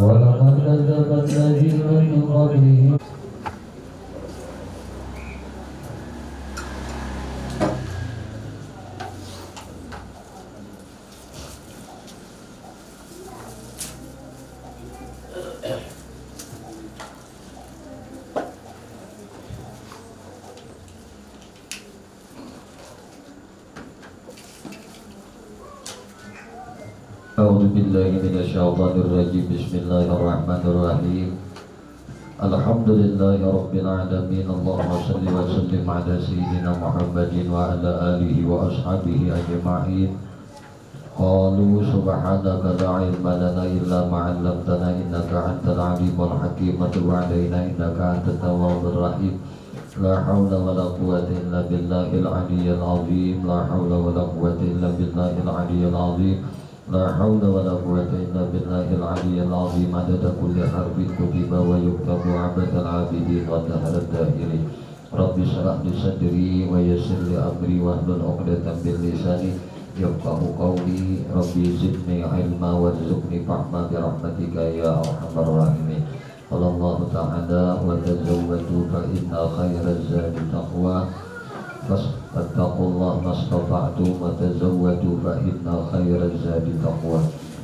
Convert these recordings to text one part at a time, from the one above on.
ولقد كذب الذين من قبلهم أعوذ بالله من الشيطان الرجيم بسم الله الرحمن الرحيم الحمد لله رب العالمين اللهم صل وسلم على سيدنا محمد وعلى آله وأصحابه أجمعين قالوا سبحانك لا علم لنا إلا ما علمتنا إنك أنت العليم الحكيم وتب علينا إنك أنت التواب الرحيم لا حول ولا قوة إلا بالله العلي العظيم لا حول ولا قوة إلا بالله العلي العظيم لا حول ولا قوة إلا بالله العلي العظيم عدد كل حرف كتب ويكتب عبد العابدين ودهر الداهرين رب اشرح لي صدري ويسر لي أمري واحلل عقدة من لساني يفقهوا قولي ربي زدني علما وارزقني فهما برحمتك يا أرحم الراحمين قال الله تعالى وتزودوا فإن خير الزاد تقوى فاتقوا الله ما استطعتم وتزودوا فإن خير الزاد تقوى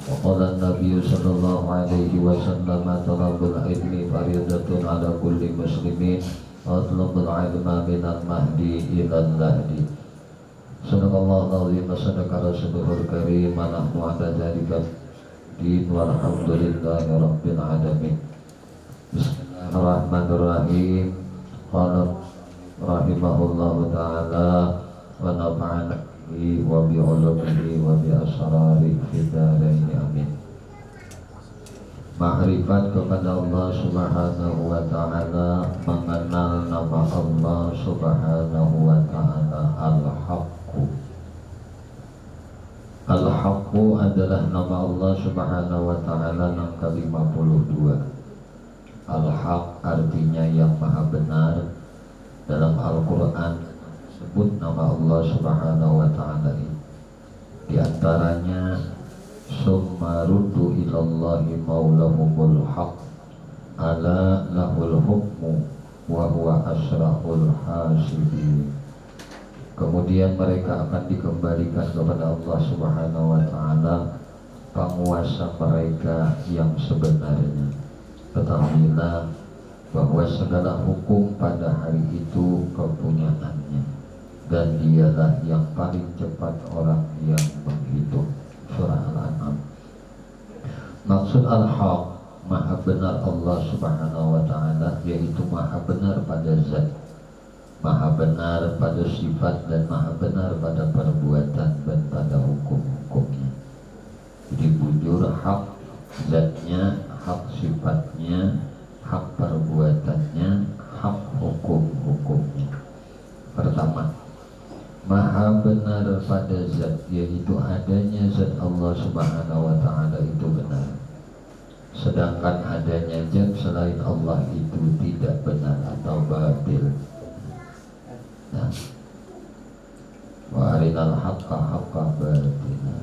وقال النبي صلى الله عليه وسلم طلب العلم فريضة على كل مسلمين واطلب العلم من المهدي إلى اللهدي صدق الله العظيم وصدق رسوله الكريم ونحن على ذلك الدين والحمد لله رب العالمين بسم الله الرحمن الرحيم قال rahimahullahu ta'ala wa nafa'ana bihi wa bi ulumihi wa bi asrari fidaraini amin. Makrifat kepada Allah subhanahu wa ta'ala, mengenal nama Allah subhanahu wa ta'ala Al-Haqqu. Al-Haqqu adalah nama Allah subhanahu wa ta'ala yang ke-52. Al-Haq artinya yang maha benar. Dalam Al-Quran sebut nama Allah subhanahu wa ta'ala ini. Di antaranya summa ruddu ilallahi maulahumul haq ala lahul hukmu wa huwa asrahul hasibin. Kemudian mereka akan dikembalikan kepada Allah subhanahu wa ta'ala, penguasa mereka yang sebenarnya. Ketahuilah bahwa segala hukum pada hari itu kepunyaannya, dan dialah yang paling cepat orang yang menghitung. Surah Al-An'am. Maksud Al-Haq, maha benar Allah subhanahu wa ta'ala, yaitu maha benar pada zat, maha benar pada sifat, dan maha benar pada perbuatan dan pada hukum-hukumnya. Jadi bujur hak zatnya, hak sifatnya, hak perbuatannya, hak hukum-hukumnya. Pertama, maha benar pada zat, yaitu adanya zat Allah subhanahu wa ta'ala itu benar. Sedangkan adanya zat selain Allah itu tidak benar atau batil. Nah, wa arinal haqqa haqqa batina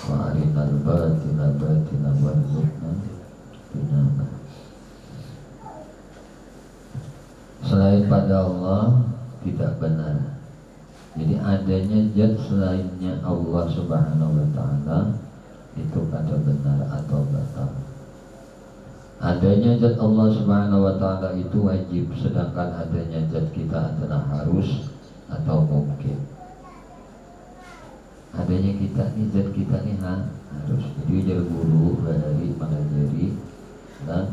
wa arinal batina batina warzuqna. Selain pada Allah tidak benar. Jadi adanya zat selainnya Allah subhanahu wa ta'ala itu kata benar atau batal. Adanya zat Allah subhanahu wa ta'ala itu wajib, sedangkan adanya zat kita adalah harus atau mungkin. Adanya kita nih, zat kita nih harus. Jadi ujar guru dari mengajari dan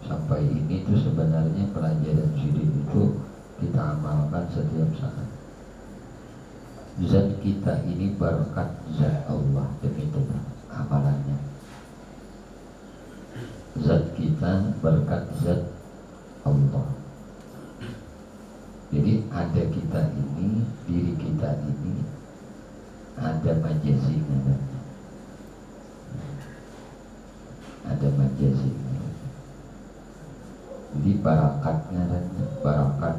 sampai ini itu sebenarnya pelajaran sidik itu kita amalkan setiap saat. Zat kita ini berkat zat Allah, demikian amalannya. Zat kita berkat zat Allah. Jadi ada kita ini, diri kita ini ada majasinya, ada majasinya. Jadi barakatnya dan barakat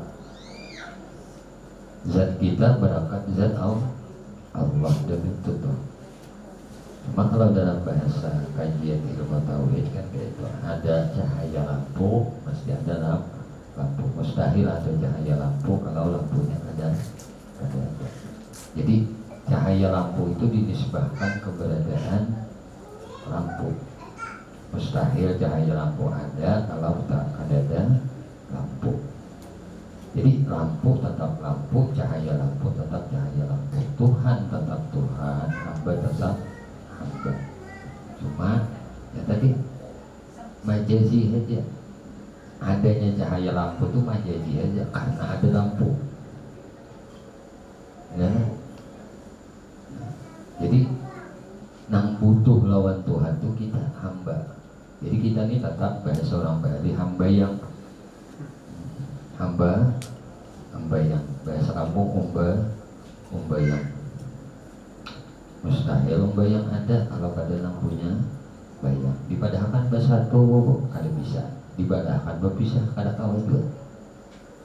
zat kita, barakat zat Allah demikian. Cuma kalau dalam bahasa kajian ilmu tauhid kan gitu. Ada cahaya lampu, mesti ada lampu. Mustahil ada cahaya lampu kalau lampunya ada. Jadi cahaya lampu itu dinisbahkan keberadaan lampu. Mustahil cahaya lampu ada kalau tak ada lampu. Jadi lampu tetap lampu, cahaya lampu tetap cahaya lampu. Tuhan tetap Tuhan, hamba tetap hamba. Cuma ya tadi majazi saja. Adanya cahaya lampu itu majazi aja karena ada lampu. Ya. Jadi nang butuh lawan Tuhan itu kita hamba. Jadi kita ini tetap bahasa orang Bali hamba yang bahasa kampung umba yang mustahil umba yang ada kalau kada lampunya bayang. Dipadahkan bahasa satu kada bisa, dibadahkan berpisah kada tahu juga.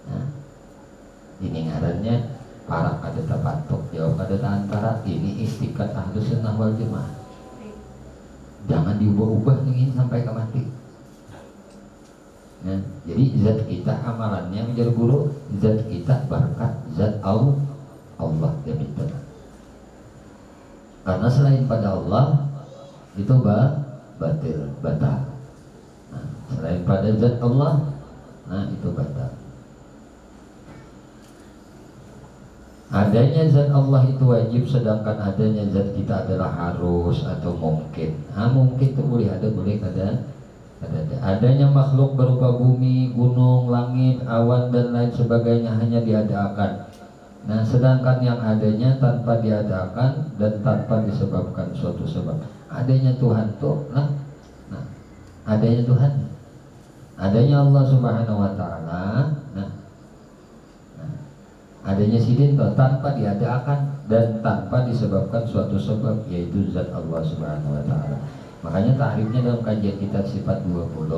Nah, ini ngarannya para kada terpatok jauh kada antara ini istiqat ahlus sunnah wal jamaah. Jangan diubah-ubah ingin sampai ke mati. Nah, jadi zat kita amalannya menjadi guru, zat kita berkat zat Allah minta. Karena selain pada Allah itu batal. Nah, selain pada zat Allah, nah itu batal. Adanya zat Allah itu wajib, sedangkan adanya zat kita adalah harus atau mungkin. Mungkin itu boleh ada, boleh kada. Adanya makhluk berupa bumi, gunung, langit, awan dan lain sebagainya hanya diadakan. Nah, sedangkan yang adanya tanpa diadakan dan tanpa disebabkan suatu sebab. Adanya Tuhan tuh, nah adanya Tuhan, adanya Allah Subhanahu Wa Taala. Nah, adanya sidin tuh tanpa diadakan dan tanpa disebabkan suatu sebab, yaitu zat Allah Subhanahu Wa Taala. Makanya takrifnya dalam kajian kita sifat 20,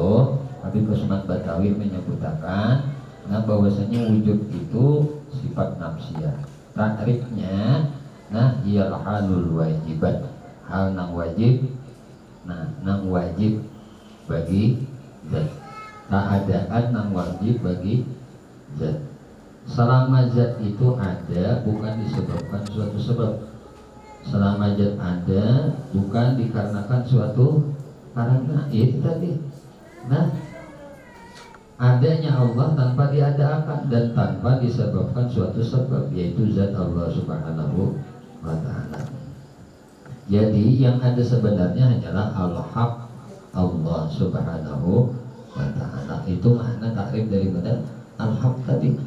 Habib Usman Batawi menyebutkan bahwasanya wujud itu sifat nafsiyah. Takrifnya ialah halul wajibat, hal nang wajib, nang wajib bagi zat, keadaan nang wajib bagi zat. Selama zat itu ada bukan disebabkan suatu sebab. Selama zat ada bukan dikarenakan suatu karena itu tadi. Nah, adanya Allah tanpa diadakan dan tanpa disebabkan suatu sebab, yaitu zat Allah Subhanahu Wa Ta'ala. Jadi yang ada sebenarnya hanyalah al-haq Allah Subhanahu Wa Ta'ala. Itu makna takrif daripada al-haq tadi.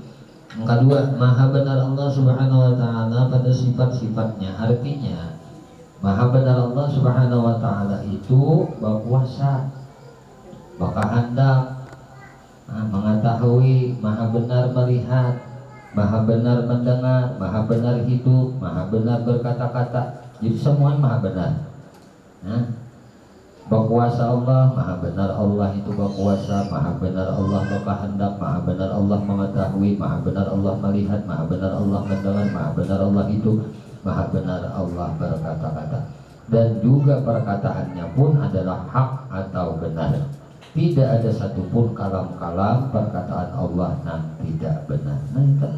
Yang kedua, maha benar Allah Subhanahu Wa Ta'ala pada sifat-sifatnya. Artinya maha benar Allah Subhanahu Wa Ta'ala itu berkuasa, berkehendak, mengetahui, maha benar melihat, maha benar mendengar, maha benar hidup, maha benar berkata-kata. Jadi semua maha benar. Berkuasa Allah, maha benar Allah itu berkuasa, maha benar Allah berkehendak, maha benar Allah mengetahui, maha benar Allah melihat, maha benar Allah mendengar, maha benar Allah itu, maha benar Allah berkata-kata. Dan juga perkataannya pun adalah hak atau benar. Tidak ada satupun kalam-kalam perkataan Allah yang tidak benar. Nah itu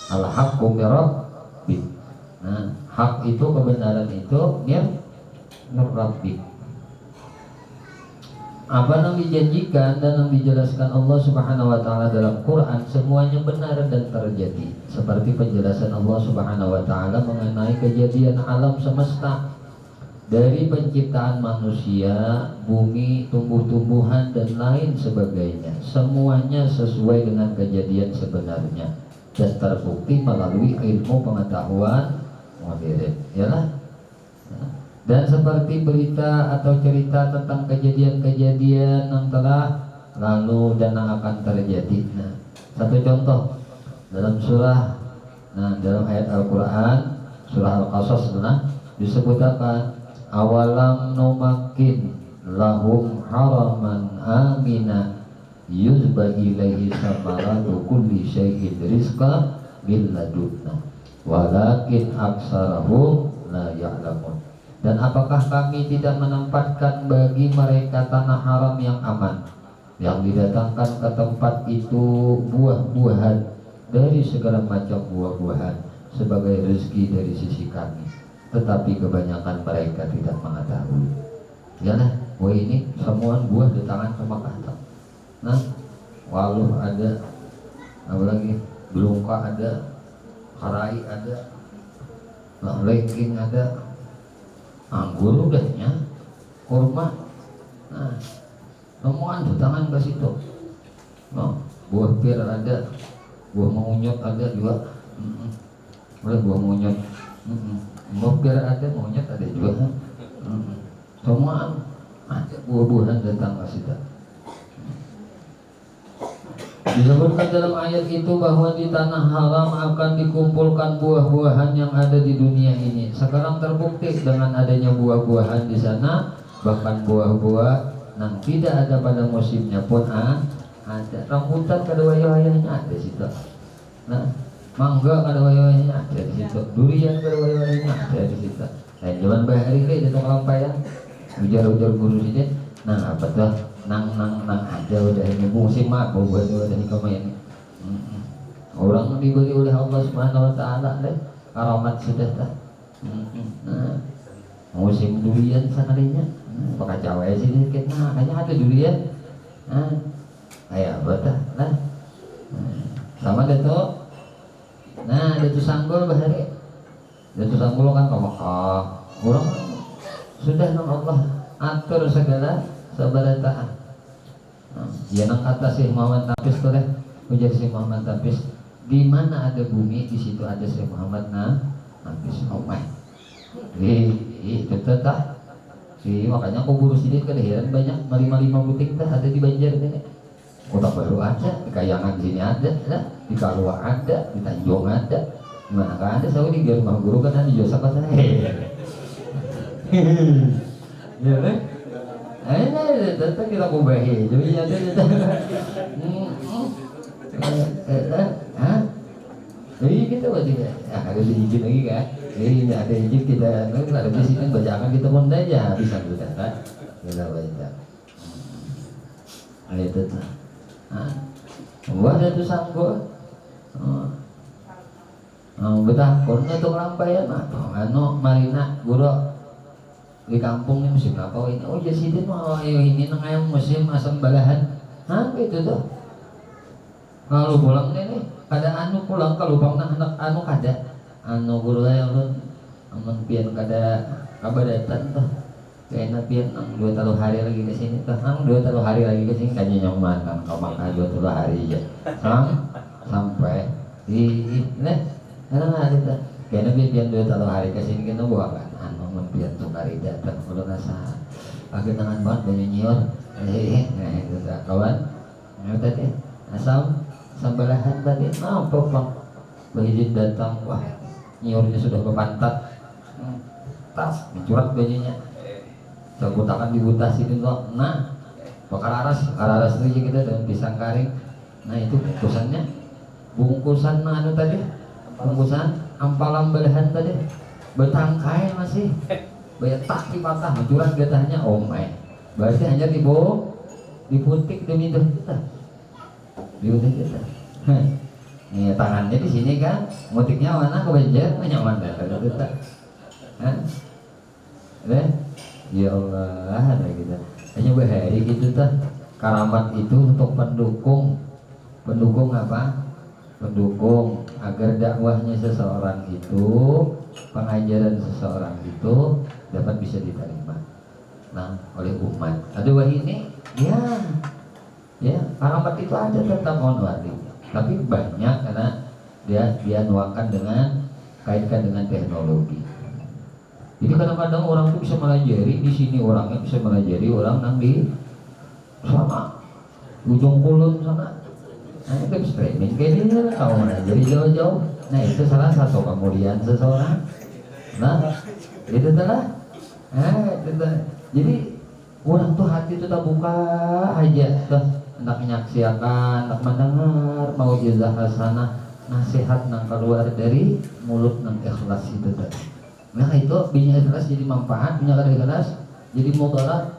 al-haqqu min rabbik. Nah, hak itu, kebenaran itu min rabbik. Apa yang dijanjikan dan yang dijelaskan Allah Subhanahu Wa Ta'ala dalam Quran semuanya benar dan terjadi. Seperti penjelasan Allah Subhanahu Wa Ta'ala mengenai kejadian alam semesta, dari penciptaan manusia, bumi, tumbuh-tumbuhan dan lain sebagainya. Semuanya sesuai dengan kejadian sebenarnya dan terbukti melalui ilmu pengetahuan modern. Yalah. Dan seperti berita atau cerita tentang kejadian-kejadian yang telah lalu dan yang akan terjadi. Nah, satu contoh dalam surah, dalam ayat Al-Quran surah Al-Qasas disebutkan awalam numakin lahum haraman amina yuzba ilaihi samaratu kulli syai'in rizqa min ladunna walakin aksarahum la ya'lamun. Dan apakah kami tidak menempatkan bagi mereka tanah haram yang aman, yang didatangkan ke tempat itu buah-buahan dari segala macam buah-buahan sebagai rezeki dari sisi kami, tetapi kebanyakan mereka tidak mengetahui. Ya nah, wah ini semua buah datangkan ke Makkah. Nah, waluh ada, apalagi belungka ada, karai ada, leking ada, anggur udahnya, kurma. Nah, semuaan datangkan ke situ. Nah, buah pir ada, buah monyet ada juga. Boleh buah monyet. Buah pir ada, monyet ada juga. Semuaan ada buah-buahan datang ke situ. Disebutkan dalam ayat itu bahwa di tanah haram akan dikumpulkan buah-buahan yang ada di dunia ini. Sekarang terbukti dengan adanya buah-buahan di sana, bahkan buah-buah yang tidak ada pada musimnya pun ada. Rambutan kada wayah-wayahnya ada di situ. Nah, mangga kada wayah-wayahnya ada di situ. Durian kada wayah-wayahnya ada di situ. Lain zaman bahari ini datang lampayan, ujar-ujar guru sini. Nah, apa tuh? Nang ada udah ini musim apa buat udah ini kemain. Orang diberi oleh Allah Subhanahu wa taala deh karamat sudah dah. Nah, musim durian sanadanya. Pakai cawe sih dikit. Nah, hanya ada durian. Nah, kayak apa dah? Nah. Sama deh tuh. Nah, itu sanggul bahari. Itu sanggul kan ke Mekah. Orang sudah nang Allah atur segala sabarataan. Ya nang kata Syekh Muhammad Nafis tuh deh, ujar Syekh Muhammad Nafis, di mana ada bumi di situ ada Syekh Muhammad Nafis. Oh my, betul tak? Makanya aku buru sedikit kedahiran banyak 55 butik dah ada di Banjar ini. Kota Baru ada, di Kayangan sini ada, di Kalua ada, di Tanjung ada, mana kan ada? Saya di rumah guru kan ada di Josapa saya. Ya deh. Ini tetap kita kubahi, jadi ada. Jadi kita wajib harus izin lagi kan? Jadi ada izin kita, ada di sini bacakan kita pun aja bisa sudah kan? Kita baca. Itu tuh. Buat itu sanggup. Betah, kornya itu ngelampayan, marina guru. Di kampung ini musim apa ini? Oh jasidin mau ini nengayang musim asam balahan. Gitu tuh. Kalau pulang nih, kada pulang kalau bang anak kada. Guru yang amun pian kada kabadatan tuh. Kayaknya pian 2-3 hari lagi ke sini tuh. 2-3 hari lagi ke sini kayaknya nyaman kan kau makan 2-3 hari aja. Sampai di ada tuh. Kayaknya pian 2-3 hari ke sini kita buat kan. Biar tuh kari datang kalau nasa agak tangan banget banyak nyior itu kawan tadi asam sambalahan tadi apa bang begitu datang wah nyiornya sudah berpantat tas mencurat bajunya tergutakan di butas ini tuh nah bakal aras itu kita dengan pisang karing. Nah itu bungkusan tadi bungkusan ampalam balahan tadi betangkai masih banyak tak dipatah mencurat getahnya. Oh my, berarti hanya diputik demi kita kita. Nih tangannya di sini kan, mutiknya mana ke Banjar, nyaman dah kalau kita. Ya Allah ada kita. Hanya bahari gitu tuh. Karamat itu untuk pendukung apa? Pendukung agar dakwahnya seseorang itu, pengajaran seseorang itu dapat bisa diterima oleh umat. Ada wah ini ya karamat itu ada tetap onwari, tapi banyak karena dia nuakan dengan kaitkan dengan teknologi. Jadi kadang-kadang orang itu bisa melajari di sini, orangnya bisa melajari orang yang di sana ujung kulon sana. Nah itu streaming kayak gini lah, kamu melajari jauh-jauh. Nah itu salah satu kemuliaan seseorang. Nah itu adalah jadi orang tuh hati itu tak buka aja tuh, hendak menyaksikan, hendak mendengar mau izah hasanah, nasihat yang keluar dari mulut yang ikhlas itu tadi. Nah itu punya ikhlas jadi manfaat, punya kada ikhlas jadi mudarat.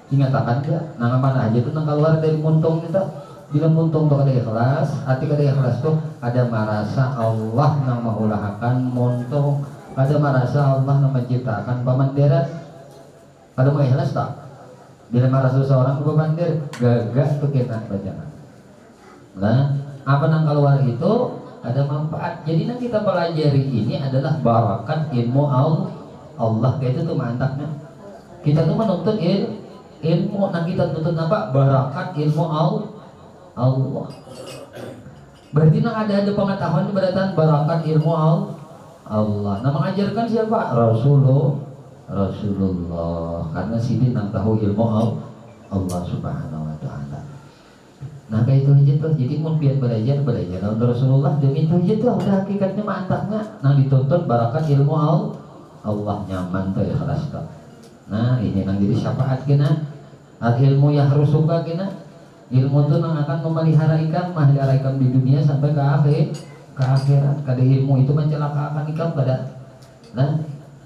Dinyatakan dia, nah mana aja tuh nang keluar dari muntung kita. Bila muntung tuh kada ikhlas, hati kada ikhlas tuh ada merasa Allah nang maulahakan muntung, ada merasa Allah nang menciptakan pamandiran. Kada mau ikhlas tak? Bila merasa seorang pamandir, gagah tuh kita bacaan. Nah, apa nang keluar itu ada manfaat. Jadi yang kita pelajari ini adalah barakat ilmu Allah. Kayak itu tuh mantapnya. Kita tuh menuntut ilmu. Nah kita tuntut apa? Barakat ilmu Allah. Berarti nang ada pengetahuan beratan barakat ilmu Allah. Nah mengajarkan siapa? Rasulullah. Karena sini nang tahu ilmu Allah Subhanahu Wa Taala. Nah kayak itu aja tuh, jadi mau biar belajar lawan Rasulullah demi itu aja tuh, udah hakikatnya mantapnya. Nah dituntut barakat ilmu Allah nyaman tuh ikhlas tuh. Nah ini nang jadi syafaat kena, ilmu yang harus suka kena, ilmu tuh nang akan memelihara ikan di dunia sampai ke akhirat. Kada ilmu itu mencelakakan ikan pada.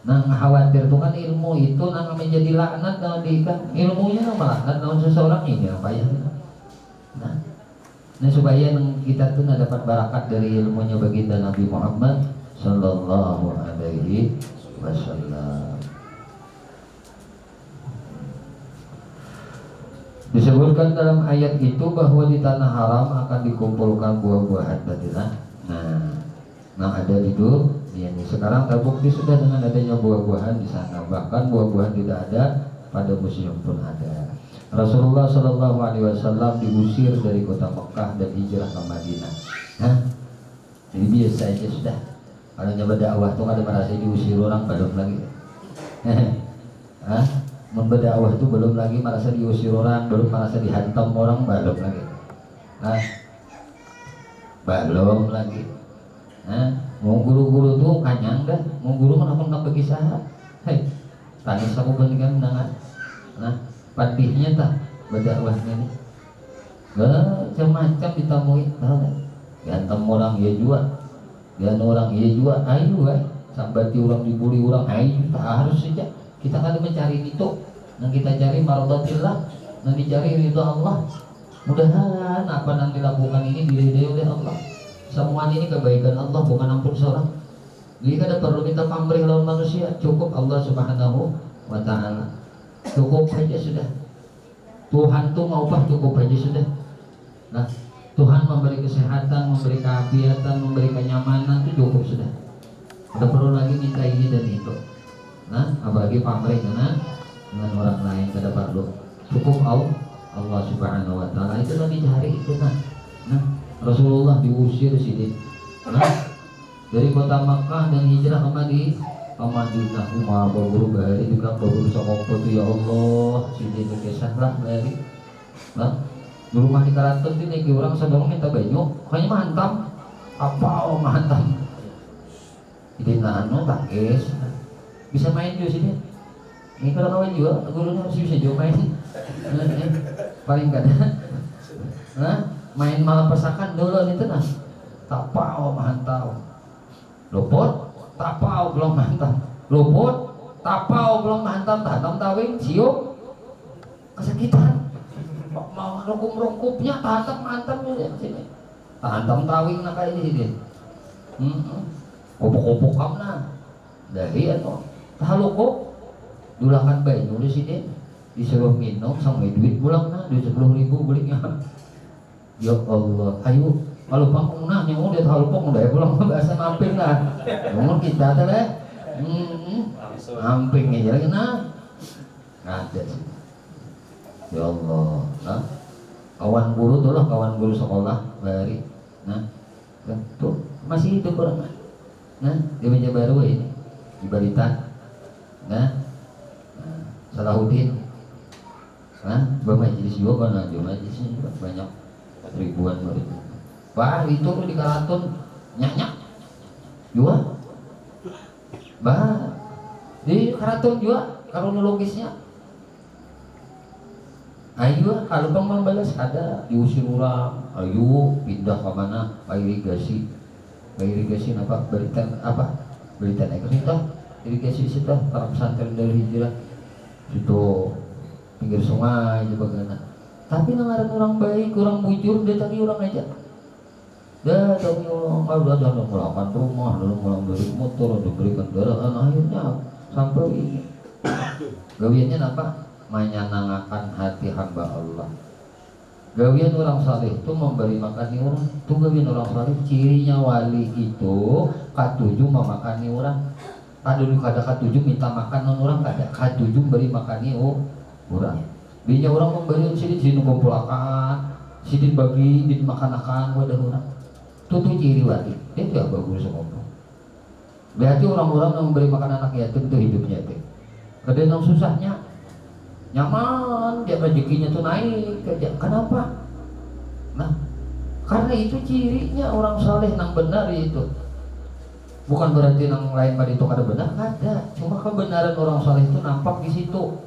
Nah khawatir tuh kan ilmu itu nang menjadi laknat dalam di ikan, ilmunya nang melaknat dalam seseorang ini apa ya? Nah supaya kita tuh dapat barakat dari ilmunya baginda Nabi Muhammad Sallallahu Alaihi Wasallam. Disebutkan dalam ayat itu bahwa di tanah haram akan dikumpulkan buah-buahan batinah. Nah ada itu. Ini sekarang terbukti sudah dengan adanya buah-buahan di sana. Bahkan buah-buahan tidak ada pada museum pun ada. Rasulullah Shallallahu Alaihi Wasallam diusir dari kota Mekah dan hijrah ke Madinah. Jadi biasa aja sudah. Kalau nyoba dakwah tuh ada merasa diusir orang belum lagi. Memberdakwah tuh belum lagi merasa diusir orang, belum merasa dihantam orang belum lagi. Belum lagi. Mau guru-guru tuh kanyang dah. Mau guru kan aku tak bagi sahat. Tangis aku bandingkan menangan. Patihnya tak berdakwahnya nih, macam-macam ditemui, dihantam orang ya juga, dan orang ya juga, ayo sampai orang dibully orang, ayo tak harus saja kita kan mencari itu, yang kita cari maradatillah, yang dicari ridho Allah. Mudah-mudahan apa yang dilakukan ini diridhai oleh Allah. Semua ini kebaikan Allah, bukan ampun seorang. Jadi kada perlu minta pamrih lawan manusia, cukup Allah Subhanahu Wa Taala. Cukup saja sudah. Tuhan tuh mau apa cukup aja sudah. Nah Tuhan memberi kesehatan, memberi keafiatan, memberi kenyamanan itu cukup sudah. Tidak perlu lagi minta ini dan itu. Nah apalagi pamrih dengan orang lain kada perlu. Cukup Allah Subhanahu Wa Taala itu yang dicari itu. Nah Rasulullah diusir sini. Dari kota Makkah dan hijrah ke Madinah rumah berburu bahari juga berburu sokoko tuh ya Allah sini kisah lah bahari. Di rumah di Karaton tuh nih orang sedang minta banyu kayaknya mantap apa mantap jadi nano tangkis bisa main juga sini ini kalau kawan juga gurunya masih bisa juga main paling kada main malam pesakan dulu itu tapau mantap lopot tapau belum mantap, luput, tapau belum mantap, tatam tawing, siup, kesakitan, mau rungkup-rungkupnya, tatam mantap ya sini, tatam tawing nak kayak ini, kopok-kopok kamna, dari atau tahalukuk, dulakan banyu di sini, disuruh minum sampai duit pulang nah, duit 10.000 belinya, ya Allah, ayo. Kalau bang nanya mau dia tahu pok udah pulang bahasa mamping lah. Ngomong kita tuh deh, mamping aja lagi ada sih. Ya Allah, kawan guru tuh lah kawan guru sekolah bari, tuh masih hidup orang, di meja baru ini di Balitan, Salahuddin, bermajlis juga kan, majlisnya juga banyak ribuan murid. Bah itu di Karaton nyanyak juga bah di Karaton juga kronologisnya ayo kalau bang membalas ada diusir orang ayo pindah ke mana ke irigasi apa berita apa berita naik itu jadi kasih situ para pesantren dari hijrah situ pinggir sungai aja bagaimana. Tapi nangaran orang baik, orang bujur, dia tadi orang aja. Dah tadi orang ada melakukan rumah, ada mulai dari motor, ada beri kendaraan, akhirnya sampai ini. Gawiannya apa? Menyenangkan hati hamba Allah. Gawian orang saleh itu memberi makani orang. Itu gawian orang saleh. Cirinya wali itu katujuh memakani orang. Kada katujuh minta makan non orang, kada katujuh beri makani orang. Binya orang memberi sidin kumpulakan, sidin bagi, din makan-makan wadah orang. Itu tuh ciri wali. Itu ya bagus ngomong. Berarti orang-orang yang memberi makan anak yatim itu hidupnya itu. Kada yang susahnya nyaman, dia rezekinya tuh naik aja. Kenapa? Nah, karena itu cirinya orang saleh nang benar itu. Bukan berarti nang lain pada itu kada benar, kada. Cuma kebenaran orang saleh itu nampak di situ.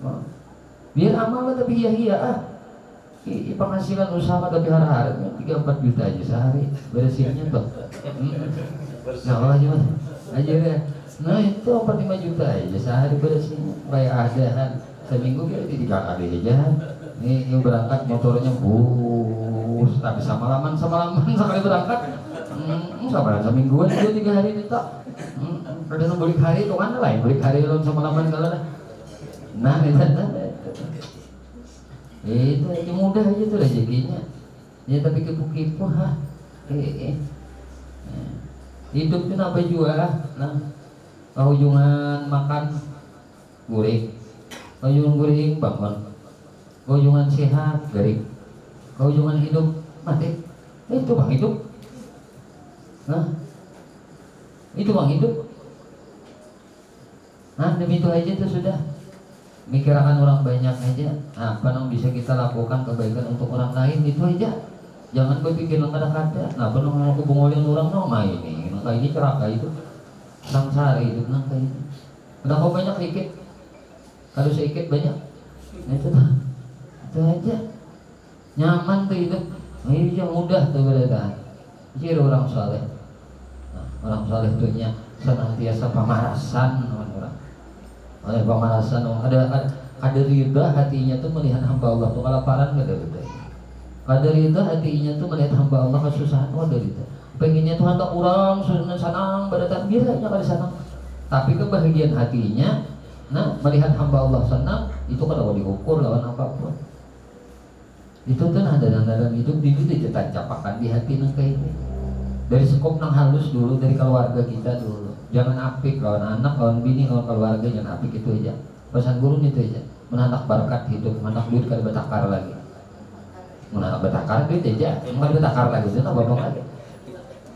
Nah, biar amal tapi iya penghasilan usaha tapi harap 3-4 juta aja sehari bersihnya tuh. Nah, aja deh. Nah itu 4-5 juta aja sehari bersihnya. Kayak adahan seminggu kira 3 kali aja. Ini berangkat motornya bus, tapi sama-laman sekali berangkat. Sama semingguan 2-3 hari itu tak. Kadang balik hari itu mana lain balik hari lawan sama-laman kalau nah itu aja mudah aja tuh rezekinya. Ya tapi kipu-kipu hidup itu apa juga. Nah, ujungan makan guring, ujungan guring bangun, ujungan sehat garing, ujungan hidup mati. Itu bang hidup. Nah, itu bang hidup. Nah, demi itu aja tuh sudah. Mikirkan orang banyak aja. Apa yang bisa kita lakukan kebaikan untuk orang lain itu aja. Jangan berpikir kada-kada. Nah, penuh aku bungolin orang no main ini. Kayak ini ceraka itu. Sangsara hidup nang kayak ini. Udah kau banyak sedikit. Kalau sedikit banyak. Nah, itu aja. Nyaman tuh hidup. Nah, ini yang mudah tuh berada. Jadi orang saleh. Nah, orang saleh tuhnya senantiasa pemarasan orang. Oleh pemanasan, ada ridha hatinya tuh melihat hamba Allah tuh kelaparan gak ada ridha. Ada ridha hatinya tuh melihat hamba Allah kesusahan ada ridha. Pengennya tuh hendak orang senang pada takbirnya kada senang. Tapi kebahagiaan hatinya, nah melihat hamba Allah senang itu kada boleh diukur lawan apapun. Itu tuh ada dalam hidup di situ capakan di hati nang kayak ini. Dari sekop nang halus dulu dari keluarga kita dulu. Jangan apik lawan anak, lawan bini, lawan keluarga, jangan apik itu aja. Pesan guru itu aja. Menanak berkat hidup, menanak duit kada betakar lagi. Menanak betakar duit aja, kada betakar lagi itu apa lagi.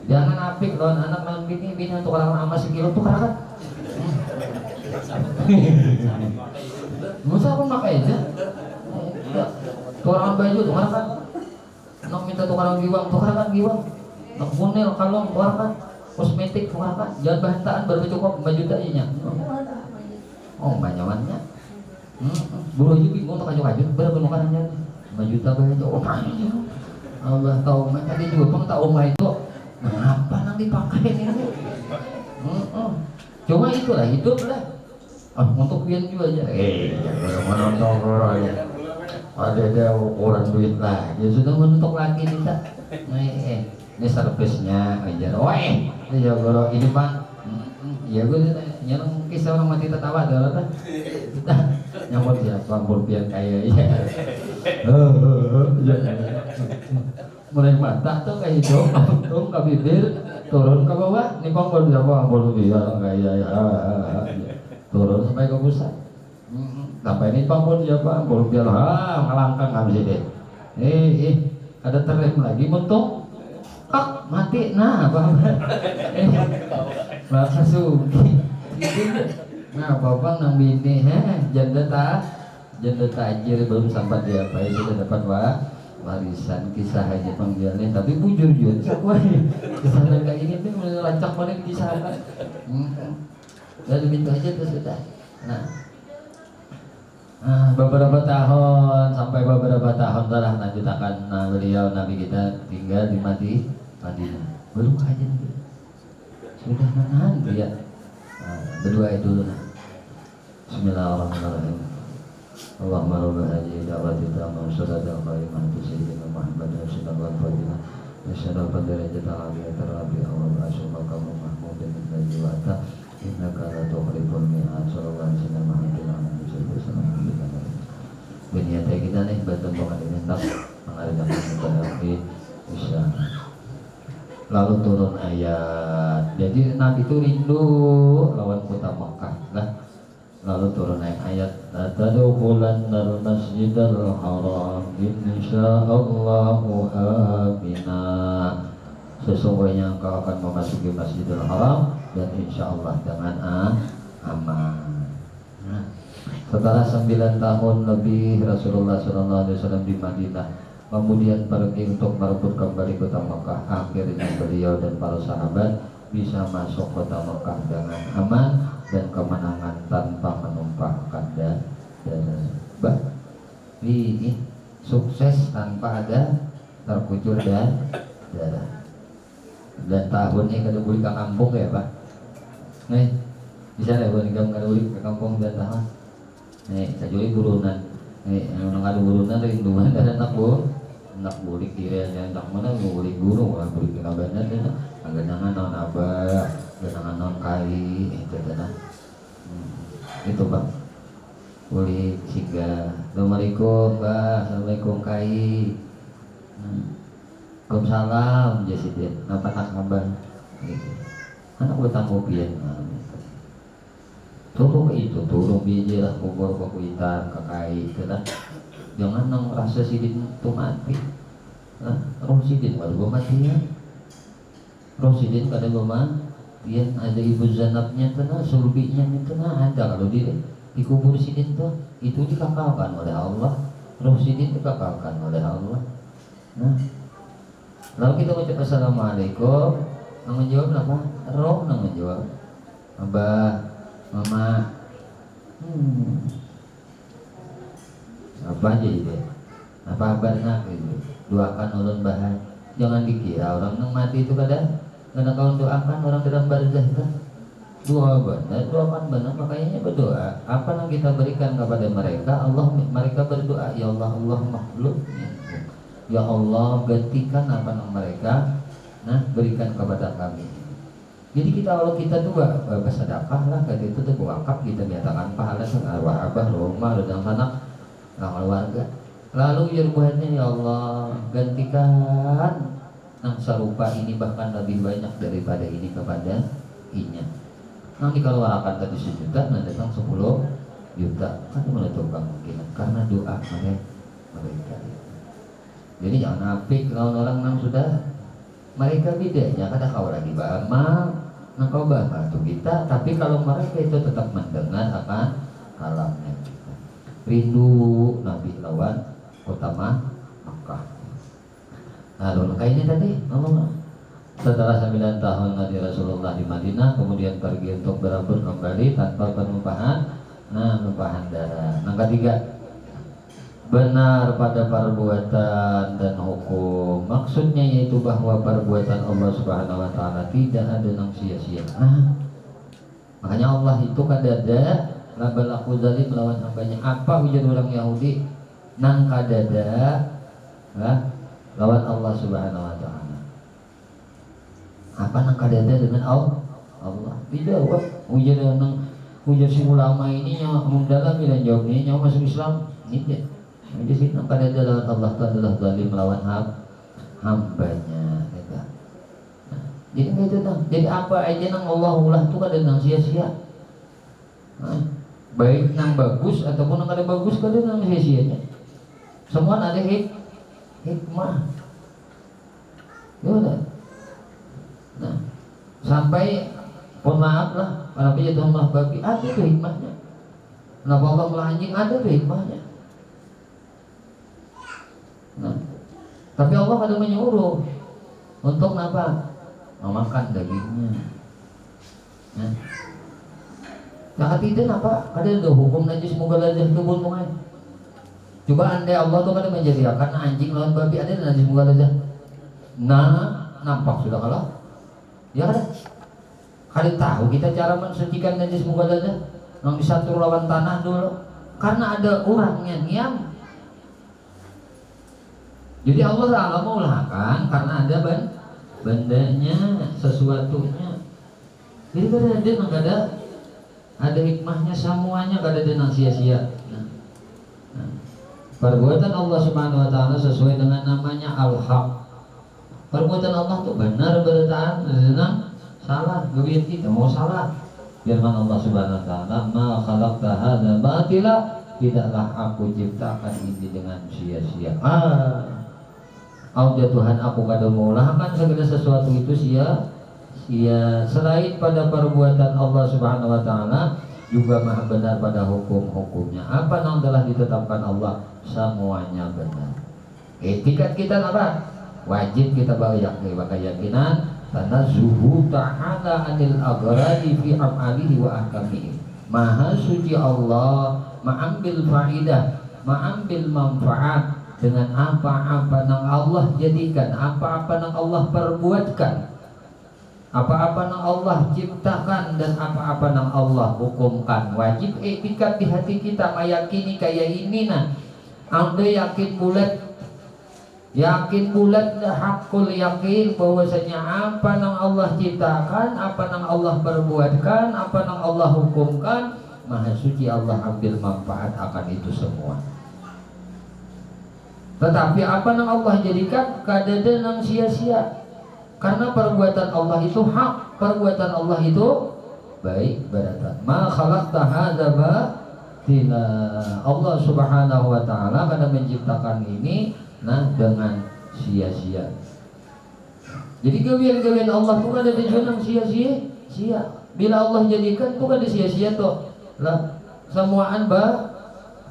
Jangan apik lawan anak, lawan bini untuk orang ama sekilo tuh kan. Masa pun makai aja. Tukaran baju tuh kan. Nak minta tukaran giwang, tukaran giwang. Nak bunel kalong tukaran. Kosmetik tukaran. Jangan bahantaan baru cukup 5 juta aja. Oh banyakannya. Buru aja bingung tak kaju-kaju berapa nukarannya 5 juta banyak. Oh banyak. Allah tahu tadi juga pun tak omah itu. Kenapa nang dipakai ini? Cuma itulah hidup lah. Untuk pian juga aja. Jangan orang ya. Ada orang duit lah. Ya sudah menentuk lagi kita. Ini servisnya aja. Ini jago ini Pak. Ya gue yang kisah orang mati tertawa adalah kita nyambut ya pambul pian kaya ya. Mulai mata tuh kayak hidung, untung ke bibir, turun ke bawah, nih pambul siapa pambul pian kaya ya. Turun sampai ke pusat. Sampai ini pambul siapa pambul pian ngelangkang habis deh. Ada terlem lagi mentok. Mati nah apa maka sugi nah bapak nang bini janda tajir belum sampai dia apa ya sudah dapat warisan kisah aja panggilannya tapi bujur juga kisah kayak ini tuh mulai lancak banget kisah dan begitu aja tuh sudah nah beberapa tahun sampai beberapa tahun telah lanjutakan beliau Nabi kita tinggal di Madinah belum kajian sudah menahan dia Berdoa itu dulu nah. Bismillahirrahmanirrahim. Allahumma rabb hadhihi da'wati tammah wa salatul qaimah bi sayyidina Muhammad wa sallallahu alaihi wa sallam. Asyhadu an la ilaha illallah wa asyhadu anna Muhammadan rasulullah wa ta innaka la tukhliful mi'ad sallallahu alaihi wa sallam Muhammadin sallallahu Beniat kita nih bantu bukan ini tak mengadakan ibadah bisa. Lalu turun ayat. Jadi Nabi itu rindu lawan kota Makkah lah. Lalu turun ayat tadkhulannal masjidal haram insyaallahu amina. Sesungguhnya engkau akan memasuki Masjidil Haram dan insyaallah dengan aman. Nah, setelah 9 tahun lebih Rasulullah SAW di Madinah, kemudian pergi untuk merebut kembali kota Mekah. Akhirnya beliau dan para sahabat bisa masuk kota Mekah dengan aman dan kemenangan tanpa menumpahkan darah. Ini sukses tanpa ada terkucur dan darah. Dan tahunnya kada balik ke kampung ya Pak. Nih, bisa lah buat kada balik ke kampung dan tahun. Nih, sajuli burunan. Nih, yang ada burunan rinduan ada anak bulik kira aja anak mana bulik guru, bulik kinabanan dan agak nangan non abah, agak nangan non kali itu dah. Itu Bang. Bulik siga. Assalamualaikum Mbak, assalamualaikum kai. Waalaikumsalam Jasidin. Napa nak kabar? Anak utang kopian. Turun itu, turun biji lah kubur kuitan kakai itu lah. Jangan nang rasa sidin tu mati. Roh sidin walau matian. Roh sidin kada matian. Ada ibu zanabnya tu na, sulbinya itu na ada kalau di kubur sidin tu itu dikakalkan oleh Allah. Roh sidin dikakalkan oleh Allah. Nah, lalu kita ucap assalamualaikum. Nang menjawab apa? Roh nang menjawab. Abah, mama, apa aja itu? Apa kabarnya? Doakan ulun bahan. Jangan dikira orang nang mati itu kada kau doakan orang dalam barzah kan? Doakan benar. Makanya berdoa. Apa yang kita berikan kepada mereka, mereka berdoa, ya Allah, Allah makhluk. Ya Allah, gantikan apa yang mereka berikan kepada kami. Jadi kalau kita tuh bersedekah lah, kayak itu tuh wakaf kita nyatakan pahala arwah abah, rumah, dan anak, keluarga. Lalu buatnya ya Allah, gantikan yang serupa ini bahkan lebih banyak daripada ini kepada inya. Nanti kalau akan tadi 1 juta, nanti datang 10 juta, kan menutup kemungkinan karena doa mereka. Jadi jangan apik kalau orang yang sudah mereka bedanya kada kau lagi bama, kau bama tuh kita. Tapi kalau mereka itu tetap mendengar akan kalamnya kita. Rindu Nabi lawan kota Makkah. Lalu kayak ini tadi Allah. Setelah 9 tahun Nabi Rasulullah di Madinah, kemudian pergi untuk berebut kembali tanpa penumpahan darah. Yang ketiga, benar pada perbuatan dan hukum. Maksudnya yaitu bahwa perbuatan Allah Subhanahu wa taala tidak ada yang sia-sia. Makanya Allah itu kadada labal aku zalim melawan hambanya. Apa ujar orang Yahudi? Nang kadada lawan Allah Subhanahu wa taala. Apa nang kadada dengan Allah? Tidak, ujar si ulama ini yang mendalam dan jawabnya yang masuk Islam. Tidak. Jadi sih pada dalam Allah itu adalah zalim melawan hambanya. Jadi itu tuh. Jadi apa aja nang Allah ulah tuh kada nang sia-sia. Baik nang bagus ataupun nang kada bagus kada nang sia-sianya. Semua ada hikmah. Ya. Nah, sampai mohon maaf lah, para penjatuhan Allah babi ada tuh hikmahnya. Kenapa Allah melanjing ada tuh hikmahnya. Nah, tapi Allah kadang menyuruh untuk apa? Memakan dagingnya. Nah, tidak apa? Kadang ada hukum najis moga lazim kebun mungai. Coba andai Allah tuh kadang menjadikan anjing lawan babi ada najis moga lazim. Nah, nampak sudah kalah. Ya kan? Kali tahu kita cara mensucikan najis muka dada, nang disatu lawan tanah dulu, karena ada orangnya niam. Jadi Allah Ta'ala meulahkan karena ada bandanya, sesuatunya. Jadi kada ada hikmahnya semuanya, kada ada nang sia-sia. Perbuatan Allah Subhanahu wa taala sesuai dengan namanya al-haq. Perbuatan Allah itu benar beritaan, senang salah, gawin kita mau salah. Firman Allah Subhanahu wa taala, "Ma khalaqta hadza batila," tidaklah aku ciptakan ini dengan sia-sia. Ya Tuhan, aku kada meulahkan segala sesuatu itu sia-sia. Selain pada perbuatan Allah Subhanahu wa taala, juga maha benar pada hukum-hukumnya. Apa yang telah ditetapkan Allah, semuanya benar. Etikat kita apa? Wajib kita keyakinan tanazzuhu ta'ala anil aghradi fi amalihi wa ahkamihi. Maha suci Allah, mengambil faidah, mengambil manfaat dengan apa-apa yang Allah jadikan, apa-apa yang Allah perbuatkan, apa-apa yang Allah ciptakan, dan apa-apa yang Allah hukumkan. Wajib etikat di hati kita, meyakini kayak ini nah. Anda yakin bulat hakul yakin bahwasanya apa yang Allah ciptakan, apa yang Allah perbuatkan, apa yang Allah hukumkan, maha suci Allah ambil manfaat akan itu semua. Tetapi apa yang Allah jadikan kadada nang sia-sia. Karena perbuatan Allah itu hak, perbuatan Allah itu baik beratan. Ma khalaqta hadza batila. Allah Subhanahu wa taala kada menciptakan ini dengan sia-sia. Jadi gawian-gawian Allah itu kada ada nang sia-sia. Bila Allah jadikan itu kada sia-sia toh. Lah semuaan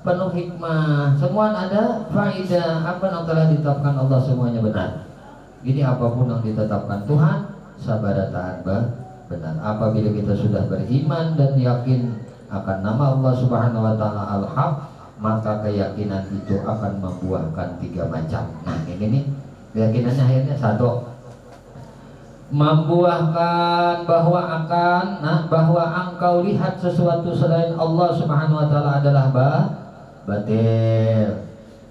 penuh hikmah, semua ada faedah. Apa yang telah ditetapkan Allah semuanya benar. Jadi apapun yang ditetapkan Tuhan, sabarataan benar. Apabila kita sudah beriman dan yakin akan nama Allah Subhanahu wa taala Al-Haq, maka keyakinan itu akan membuahkan 3 macam. Nah, ini nih keyakinannya akhirnya satu, membuahkan bahwa engkau lihat sesuatu selain Allah Subhanahu wa taala adalah batil,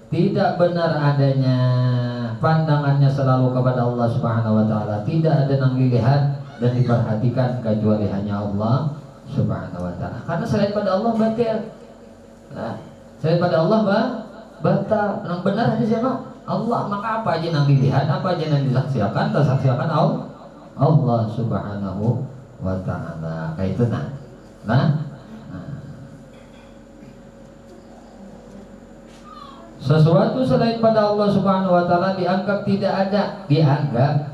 tidak benar adanya. Pandangannya selalu kepada Allah Subhanahu wa taala, tidak ada yang dilihat dan diperhatikan kecuali hanya Allah Subhanahu wa taala. Karena selain pada Allah batil. Nah, selain pada Allah batal. Yang benar hanya siapa? Allah. Maka apa aja yang dilihat, apa aja yang disaksikan, tersaksikan Allah Subhanahu wa taala. Kayak itu nah. Sesuatu selain pada Allah Subhanahu wa taala dianggap tidak ada,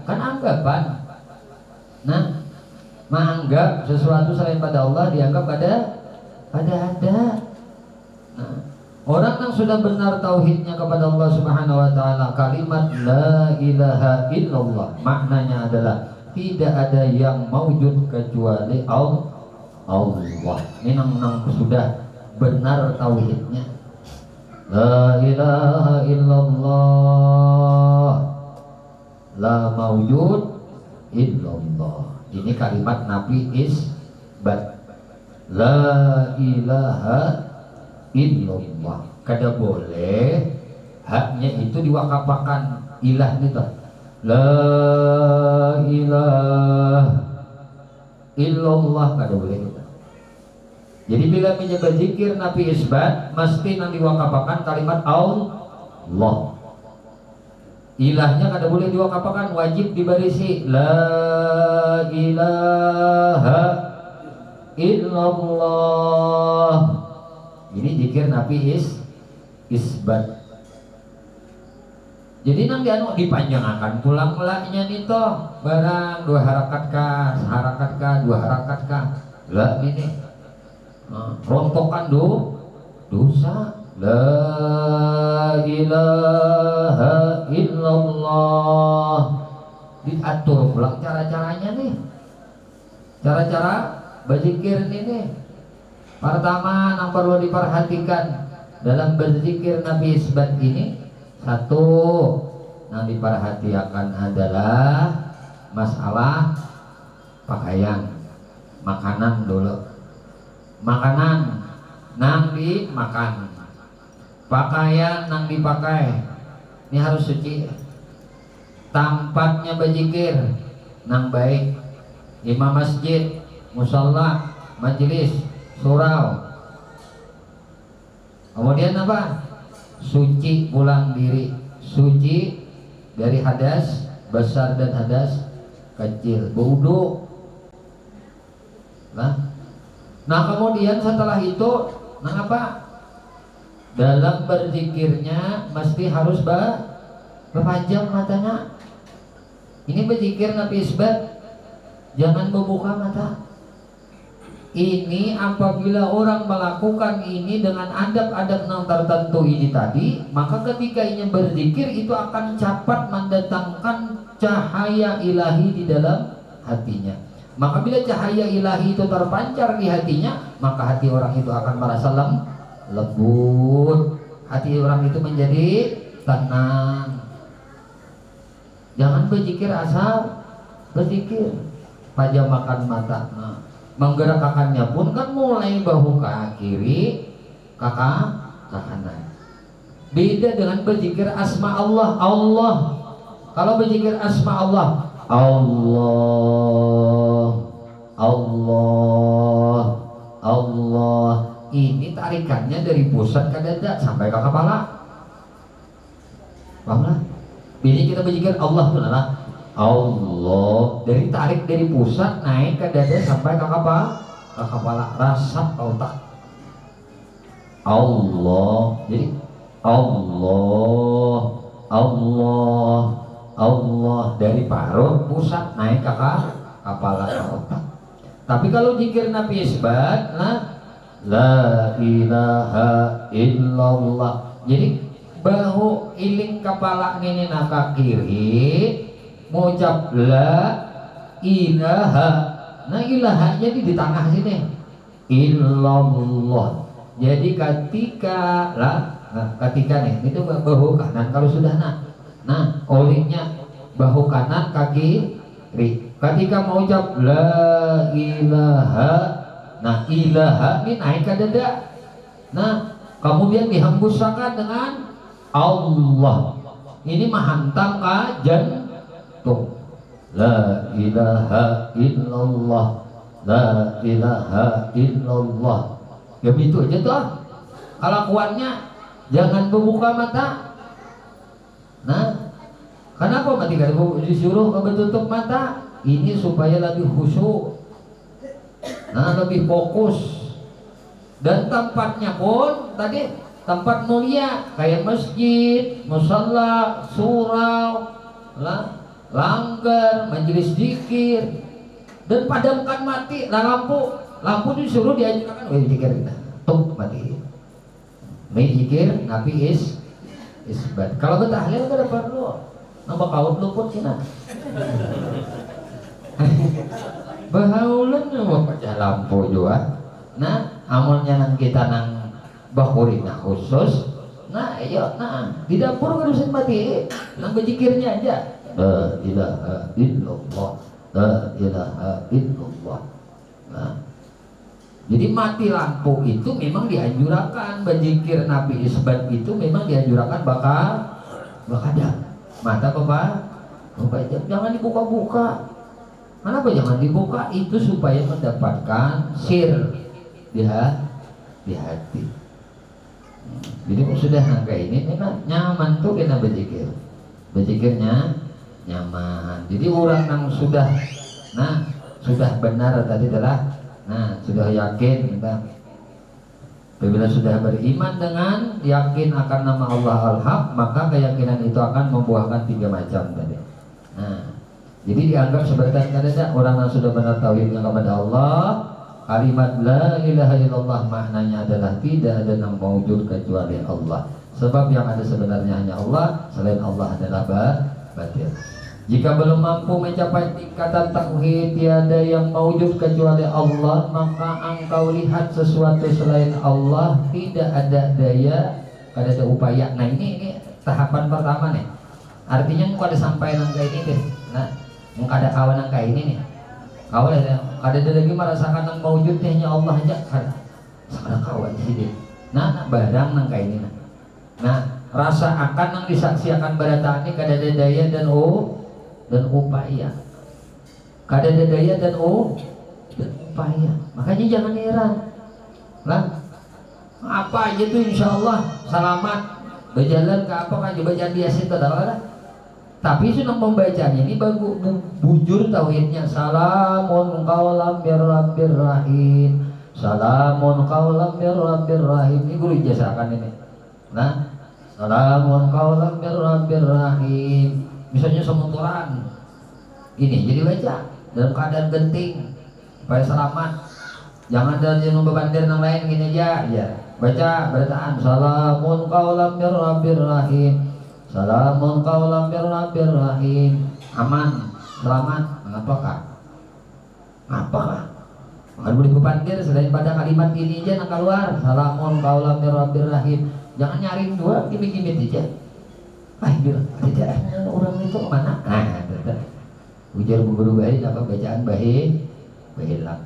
kan anggapan. Nah, menganggap sesuatu selain pada Allah dianggap ada. Nah, orang yang sudah benar tauhidnya kepada Allah Subhanahu wa taala, kalimat la ilaha illallah, maknanya adalah tidak ada yang maujud kecuali Allah. Ini nang sudah benar tauhidnya. La ilaha illallah, la maujud illallah. Ini kalimat Nabi isbat. La ilaha illallah. Kada boleh haknya itu diwakapakan ilah gitu. La ilaha illallah kada boleh gitu. Jadi bila menyebut zikir Nabi isbat, mesti nanti wakapakan kalimat Allah. Ilahnya kada boleh diwakapakan, wajib dibarisi la ilaha illallah. Ini zikir Nabi isbat. Jadi nang dipanjangkan pulang mulanya nito barang 2 harakat kah, 2 harakat kah. Lah ini rontokan dosa. La ilaha illallah. Diatur pulang cara-caranya nih. Cara-cara berzikir ini. Pertama yang perlu diperhatikan dalam berzikir Nabi isbat ini, satu yang diperhatikan adalah masalah pakaian. makanan dulu. Makanan nang dimakan, pakaian nang dipakai, ini harus suci. Tempatnya berzikir nang baik, imam masjid, musalla, majelis, surau. Kemudian apa? Suci pulang diri, suci dari hadas besar dan hadas kecil, berwudu. Nah kemudian setelah itu, nah apa? Dalam berzikirnya mesti harus berpajang matanya. Ini berzikir nabi isbat, jangan membuka mata. Ini apabila orang melakukan ini dengan adab-adab yang tertentu ini tadi, maka ketika ini berzikir itu akan cepat mendatangkan cahaya ilahi di dalam hatinya. Maka bila cahaya ilahi itu terpancar di hatinya, maka hati orang itu akan merasa lembut. Hati orang itu menjadi tenang. Jangan berzikir asal berzikir, pajamakan mata. Nah, menggerakkannya pun kan mulai bahu ke kiri, ke kanan. Beda dengan berzikir asma Allah. Allah. Kalau berzikir asma Allah, Allah, Allah, Allah. Ini tarikannya dari pusat ke dada sampai ke kepala. Paham lah? Ini kita berzikir Allah itu adalah Allah, dari tarik dari pusat naik ke dada sampai ke kepala, rasap ke otak. Allah. Jadi Allah, Allah, Allah, dari paruh pusat naik ke kepala, ke otak. Tapi kalau zikir nabi isbat, la ilaha illallah. Jadi bahu iling kepala ini naka kiri, mengucap la ilaha. Nah ilahanya di tengah sini, illallah. Jadi ketika ketika nih itu bahu kanan kalau sudah nah olehnya bahu kanan kaki kiri. Ketika mengucap la ilaha, nah ilaha ini naik ke dada. Nah kemudian dihembuskan dengan Allah. Ini menghantam ke jantung. La ilaha illallah, la ilaha illallah. Ya begitu aja tuh. Kalau kuatnya jangan membuka mata. Nah, kenapa mati kan disuruh tutup mata? Ini supaya lebih khusyuk. Nah, lebih fokus. Dan tempatnya pun tadi tempat mulia kayak masjid, musalla, surau, langgar, majelis zikir. Dan padamkan mati, lampu disuruh diajarkan, zikir kita, tuh mati. Ini zikir nabi isbat. Kalau kita tahlil kada perlu, nambah kaut luput kena. Bahaulan mau pecah lampu juga. Nah, amalnya nang kita nang bakurina khusus. Nah, ayo, di dapur kan urusan mati, nang berzikirnya aja. La ilaha illallah, la ilaha illallah. Nah, jadi mati lampu itu memang dianjurkan. Berzikir nabi isbat itu memang dianjurkan bakal mata jangan dibuka-buka. Kenapa jangan dibuka? Itu supaya mendapatkan sir di hati. Jadi sudah kayak ini memang nyaman tuh kita berzikir. Berzikirnya nyaman. Jadi orang yang sudah benar tadi adalah sudah yakin kita. Apabila sudah beriman dengan yakin akan nama Allah Al-Haq, maka keyakinan itu akan membuahkan 3 macam tadi. Jadi dianggap seperti ada orang yang sudah benar tauhidnya kepada Allah. Kalimat la ilaha illallah maknanya adalah tidak ada yang mewujud kecuali Allah. Sebab yang ada sebenarnya hanya Allah, selain Allah adalah batil. Jika belum mampu mencapai tingkatan tauhid tiada yang mewujud kecuali Allah, maka engkau lihat sesuatu selain Allah, tidak ada daya, tidak ada upaya. Nah ini tahapan pertama nih. Artinya engkau ada sampai nangka ini deh. Nah, engkau ada kawan nangka ini nih. Ada lagi merasakan nang maujud hanya Allah aja kan. Sekarang kawan sini. Nah, barang nang kayak ini. Nah, rasa akan nang disaksikan barataan ini kada daya dan upaya. Kada daya dan upaya. Makanya jangan heran. Lah, apa aja tuh insya Allah selamat berjalan ke apa kan bacaan biasa itu adalah. Tapi sudah membacanya ini bagus bujur tauhidnya. Salamun qaulam mir rabbir rahim. Salamun qaulam mir rabbir rahim. Ini guru ijazakan ini. Nah, salamun qaulam mir rabbir rahim. Misalnya semuturan. Ini jadi baca dalam keadaan genting supaya selamat. Jangan dari yang membandir yang lain gini aja. Ya. Baca bacaan salamun qaulam mir rabbir rahim. Salamun qaulam mir rabbir rahim. Aman, selamat. Apakah? Kalau boleh berpandir selain pada kalimat ini aja nak keluar. Salamun qaulam mir rabbir rahim. Jangan nyari dua, gimit-gimit aja. Bilang tidak orang itu mana? Ujar guru baik apa bacaan baik hilang.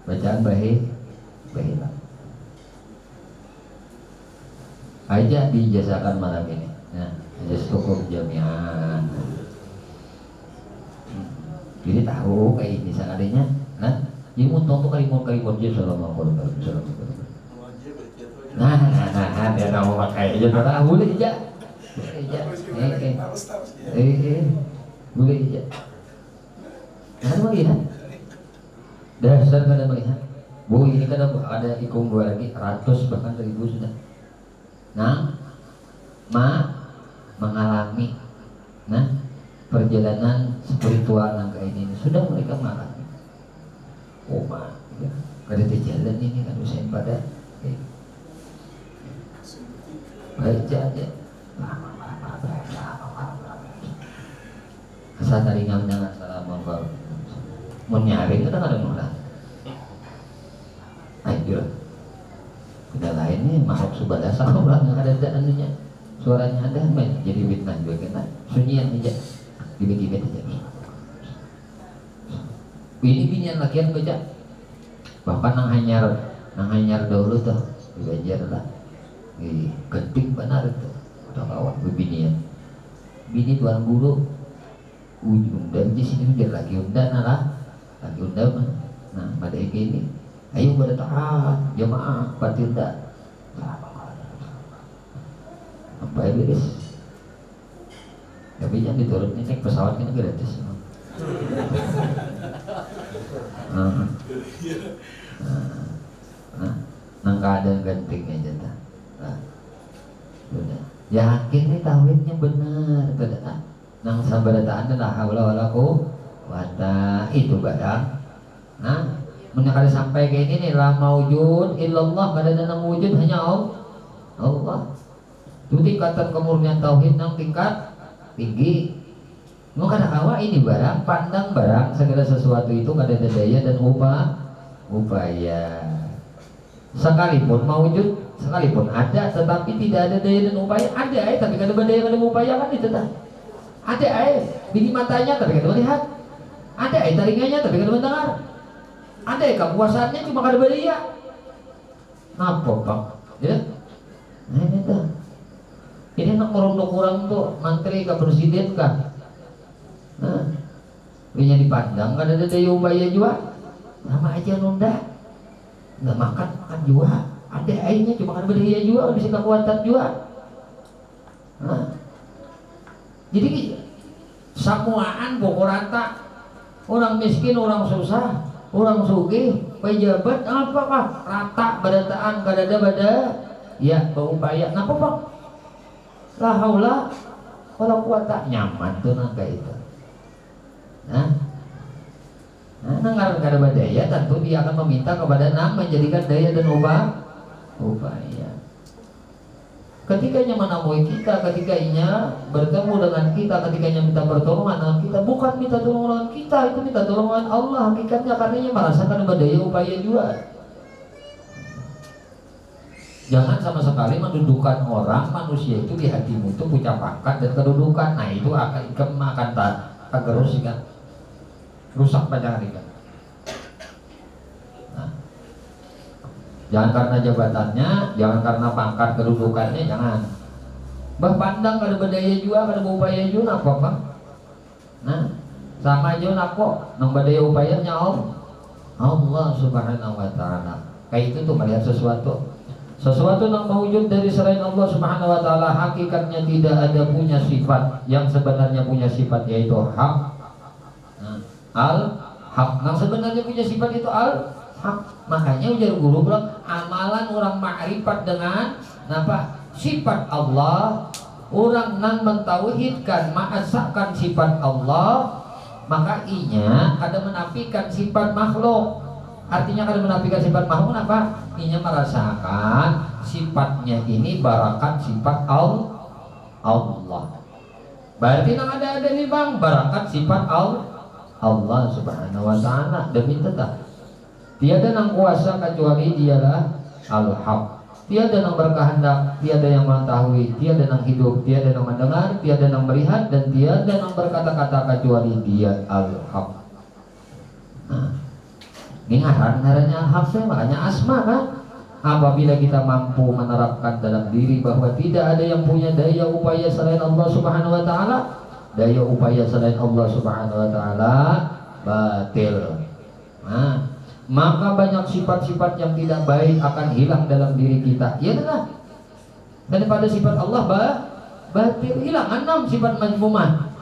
Bacaan baik hilang. Aja dijazakan malam ini. Nah, jazakum jami'an. Jadi tahu kayak ini sekalinya. Nah, ini untung tuh kalimun dia selama korban. Nah, dia tahu pakai aja orang boleh aja. Boleh aja. Nah, melihat. Dasar kada melihat. Bu, ini kada ada ikum dua lagi, ratus bahkan 1000 sudah. Nah, mengalami perjalanan spiritual yang kayak ini sudah mereka mengalami. Kada jalan ini kan usaha pada baca aja. Asal taringan dengan salam mongkol. Mau nyari kita kada mulai. Ayo. Tidak lainnya makhluk subadasa orang yang ada anunya suaranya ada jadi fitnah juga kena sunyian aja gimit-gimit aja bini-binian lakian baca bahkan nang hanyar dahulu tuh dibajar lah genting benar tuh udah kawan bebinian bini tuan guru ujung dan di sini biar lagi undan nah pada ini ayo pada taat jamaah batinda apa ya beres tapi jangan diturut ini naik pesawat ini gratis nang keadaan genting aja udah yakin nih tauhidnya benar tidak nang sabarataan la haula wala quwwata itu barang nah menakar sampai kayak ini la maujud illallah, kada ada nang wujud hanya Allah. Itu tingkatan kemurnian tauhid nang tingkat tinggi. Mau kada kawa ini barang pandang barang segala sesuatu itu kada ada daya dan upaya. Sekalipun maujud, sekalipun ada tetapi tidak ada daya dan upaya, ada tapi kada ada daya dan upaya kan itu dah. Ada bini matanya tapi kada melihat. Ada telinganya tapi kada mendengar. Ada kekuasaannya cuma kada berdaya. Napa Pak? Ya? Nah ini dah. Ini nak merunduk orang tuh menteri ke presiden kah? Nah, ini dipandang kada ada daya upaya juga. Sama aja nunda. Nggak makan juga. Ada airnya cuma kada berdaya juga, bisa kekuatan juga. Nah. Jadi samuaan pokok rata. Orang miskin, orang susah. Orang sugih, pejabat, apakah rata badataan kadada bada, ya berupaya. Napa Pak? La haula wala quwata nyaman tuh nang itu. Nah, nang kada badaya tentu dia akan meminta kepada nang menjadikan daya dan upaya. Ketika ia menemui kita, ketika ia bertemu dengan kita, ketika ia minta pertolongan dengan kita, bukan minta tolongan kita, itu minta tolongan Allah. Hakikatnya karena ia merasakan daya upaya juga. Jangan sama sekali mendudukan orang manusia itu di hatimu itu punya pangkat dan kedudukan. Nah itu akan tak gerus kan. rusak panjang hari. Nah, jangan karena jabatannya, jangan karena pangkat kedudukannya, jangan. Bah pandang kada berdaya juga, kada upaya juga apa pak? Nah, sama aja nako, nang berdaya upayanya Allah Subhanahu Wa Taala. Kayak itu tuh melihat sesuatu yang mewujud dari selain Allah Subhanahu Wa Taala, hakikatnya tidak ada punya sifat yang sebenarnya punya sifat, yaitu hak. Nah, al-hak, yang sebenarnya punya sifat itu al-hak. Makanya ujar guru bilang amalan orang ma'rifat dengan apa? Sifat Allah, orang nan mentauhidkan ma'asakan sifat Allah, maka inya ada menafikan sifat makhluk. Artinya kada menafikan sifat makhluk apa? Inya merasakan sifatnya ini barakat sifat Allah. Berarti nang ada nih bang, barakat sifat Allah Subhanahu Wa Taala. Demi tetap tiada nang kuasa kecuali dialah al-haq. Tiada nang berkehendak, tiada yang mengetahui, tiada nang hidup, tiada nang mendengar, tiada nang melihat, dan tiada nang berkata-kata kecuali dia al-haq. Nah, ini ngaran-ngarannya al-haq, makanya asma kan. Apabila kita mampu menerapkan dalam diri bahwa tidak ada yang punya daya upaya selain Allah Subhanahu Wa Taala, daya upaya selain Allah Subhanahu Wa Taala batil. Nah, maka banyak sifat-sifat yang tidak baik akan hilang dalam diri kita. Ya adalah daripada sifat Allah batil, hilang 6 sifat majmumah.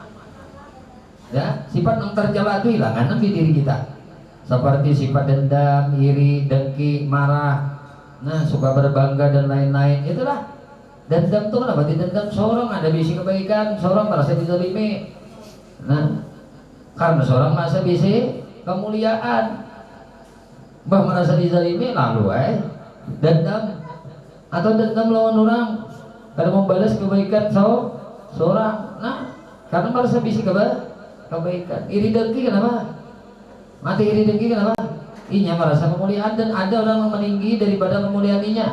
Ya, sifat yang tercela itu hilang 6 di diri kita. Seperti sifat dendam, iri, dengki, marah, nah suka berbangga dan lain-lain. Itulah dendam itu kenapa? Dendam seorang ada bisi kebaikan, seorang merasa dizalimi. Nah, karena seorang merasa bisi kemuliaan, bah merasa dizalimi lalu dendam, atau dendam lawan orang karena membalas kebaikan seorang. Nah, karena merasa bisi kebaikan. Iri dengki kenapa? Mati iri dengki kenapa? Inya merasa kemuliaan dan ada orang yang meninggi daripada kemuliaannya.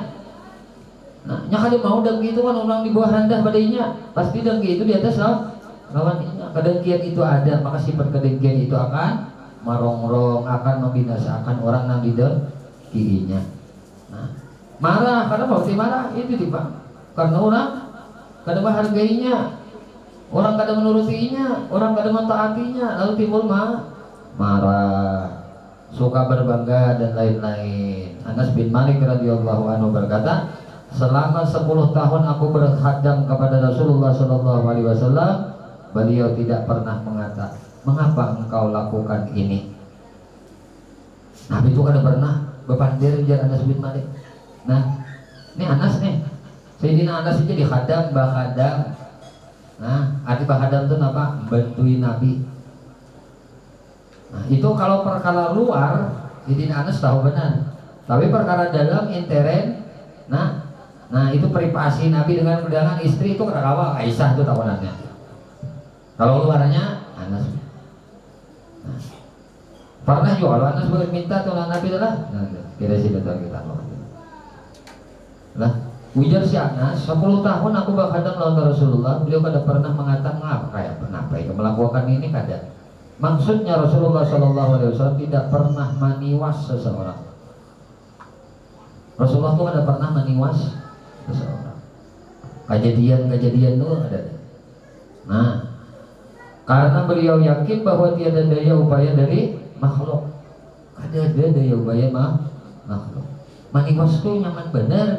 Nah, nya kada mau dengki itu kan orang di bawah rendah padanya. Pasti dengki itu di atas lawannya. Kedengkian itu ada, maka sifat kedengkian itu akan merongrong, akan membinasakan orang yang didengkinya. Nah, marah, karena mau marah itu tiba karena orang kada menghargainya, orang kada menurutinya, orang kada mentaatinya, lalu timbul marah, suka berbangga dan lain-lain. Anas bin Malik radhiyallahu anhu berkata, selama 10 tahun aku berkhadam kepada Rasulullah sallallahu alaihi wasallam, beliau tidak pernah mengatakan, mengapa engkau lakukan ini? Nabi itu kada pernah bepandir jar Anas bin Malik. Nah, ini Anas nih, Sayyidina Anas itu dikhadam, bakhadam. Nah, arti bakhadam itu apa? Bantuin Nabi. Nah, itu kalau perkara luar, Sayyidina Anas tahu benar. Tapi perkara dalam intern, nah itu privasi Nabi dengan istri itu kada kawa Aisyah itu tahuannya. Kalau luarnya Anas. Nah, pernah juga kalau Anas minta tolong Nabi adalah, kira sih betul kita lah. Ujar si Anas, 10 tahun aku berkhadam lawan Rasulullah, beliau kada pernah mengatakan kenapa itu melakukan ini kada. Maksudnya Rasulullah Shallallahu Alaihi Wasallam tidak pernah meniwas seseorang. Rasulullah itu ada pernah meniwas seseorang. Kejadian-kejadian itu ada. Nah, karena beliau yakin bahwa tiada daya upaya dari makhluk. Ada daya upaya makhluk. Meniwas itu nyaman benar.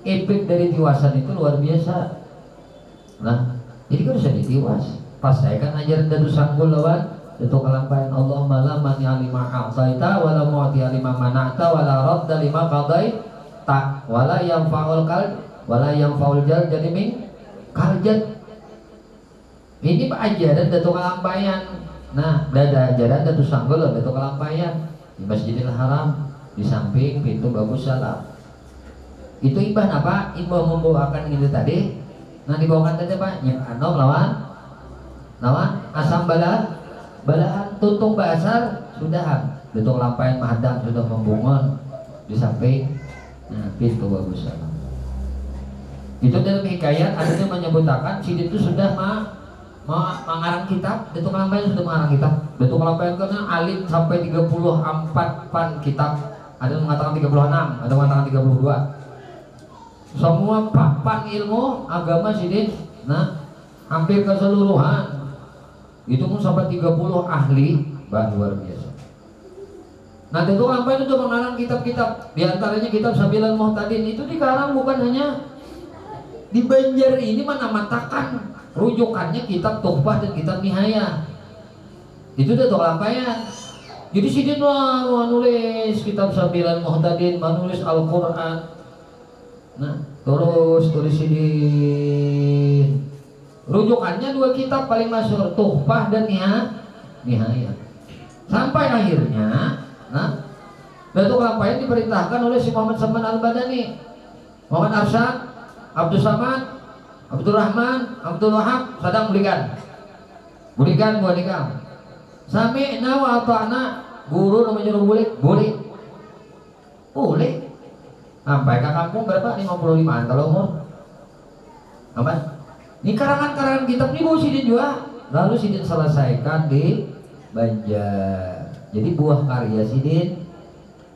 Efek dari tiwasan itu luar biasa. Nah, jadi kan bisa ditiwas. Pas saya kan ajaran dadu sanggul lawan itu kelampayan Allahumma la mani alima a'taita wala mu'ti alima mana'ta wala radda lima qadaita wala yanfa'ul jal jadi min karjat. Ini ajaran datu kelampayan. Nah, ada ajaran datu sanggul datu kelampayan di Masjidil Haram di samping pintu Bagus Salam. Itu ibah apa? Ibah membawakan gitu tadi. Nah, dibawakan tadi Pak, nyepanom lawan asam balahan tuntung basar sudah betul lampain mahadam sudah membungon di samping pintu Bagus Salam. Itu dalam hikayat ada yang menyebutkan Sidin itu sudah mengarang kitab, Datuk Lampayan sudah mengarang kitab. Datuk Lampayan karena alim sampai 34 pan kitab. Ada yang mengatakan 36, ada yang mengatakan 32. Semua papan ilmu agama sidin, nah hampir keseluruhan. Itu pun sampai 30 ahli, luar biasa. Nah, Datuk Lampayan itu mengarang kitab-kitab. Di antaranya kitab Sabilal Muhtadin itu dikarang bukan hanya di Banjar ini mana matakan rujukannya kitab Tuhfah dan kitab Nihayah. Itu Datuk Lampayan. Jadi sidin menulis kitab Sabilal Muhtadin, menulis Al-Qur'an. Nah, terus tulis sidin. Rujukannya 2 kitab paling masyhur, Tuhfah dan Nihayah. Sampai akhirnya, nah, Datuk Lampayan diperintahkan oleh si Muhammad Saman Al-Badani, Muhammad Arsyad, Abdul Samad, Abdul Rahman, Abdul Wahab, sedang berikan buat nikah. Sami'na wa ata'na, guru namanya nyuruh boleh. Sampai ke kampung berapa? 55an kalau umur. Apa? Ini karangan-karangan kitab ini Bu sidin juga. Lalu sidin selesaikan di Banjar. Jadi buah karya sidin.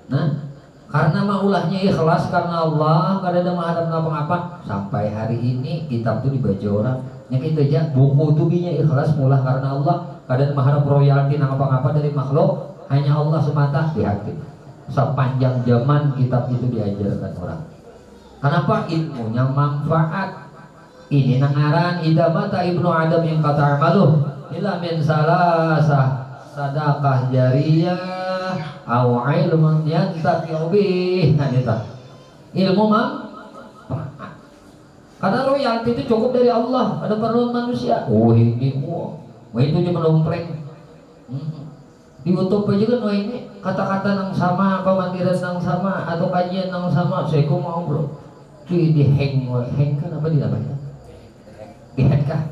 Nah, karena maulahnya ikhlas karena Allah, kada ada menghadap ngapa-ngapa. Sampai hari ini kitab itu dibaca orang. Yang itu aja buku itu binya ikhlas mulah karena Allah. Kada ada menghadap royalti ngapa-ngapa dari makhluk. Hanya Allah semata di hati. Sepanjang zaman kitab itu diajarkan orang. Kenapa? Ilmunya manfaat. Ini nangaran idamata Ibnu Adam yang kata amaluh ila min salasah sadaqah jariyah au ilmun yantafi'u bih. Nah, itu ilmu manfaat. Karena royalti itu cukup dari Allah, ada perlu manusia. Itu cuma nompleng. Di YouTube aja kan ini kata-kata yang sama, pemandiran yang sama, atau kajian yang sama. Saya mau bro, di hang kan apa di apa ya? Di head kah?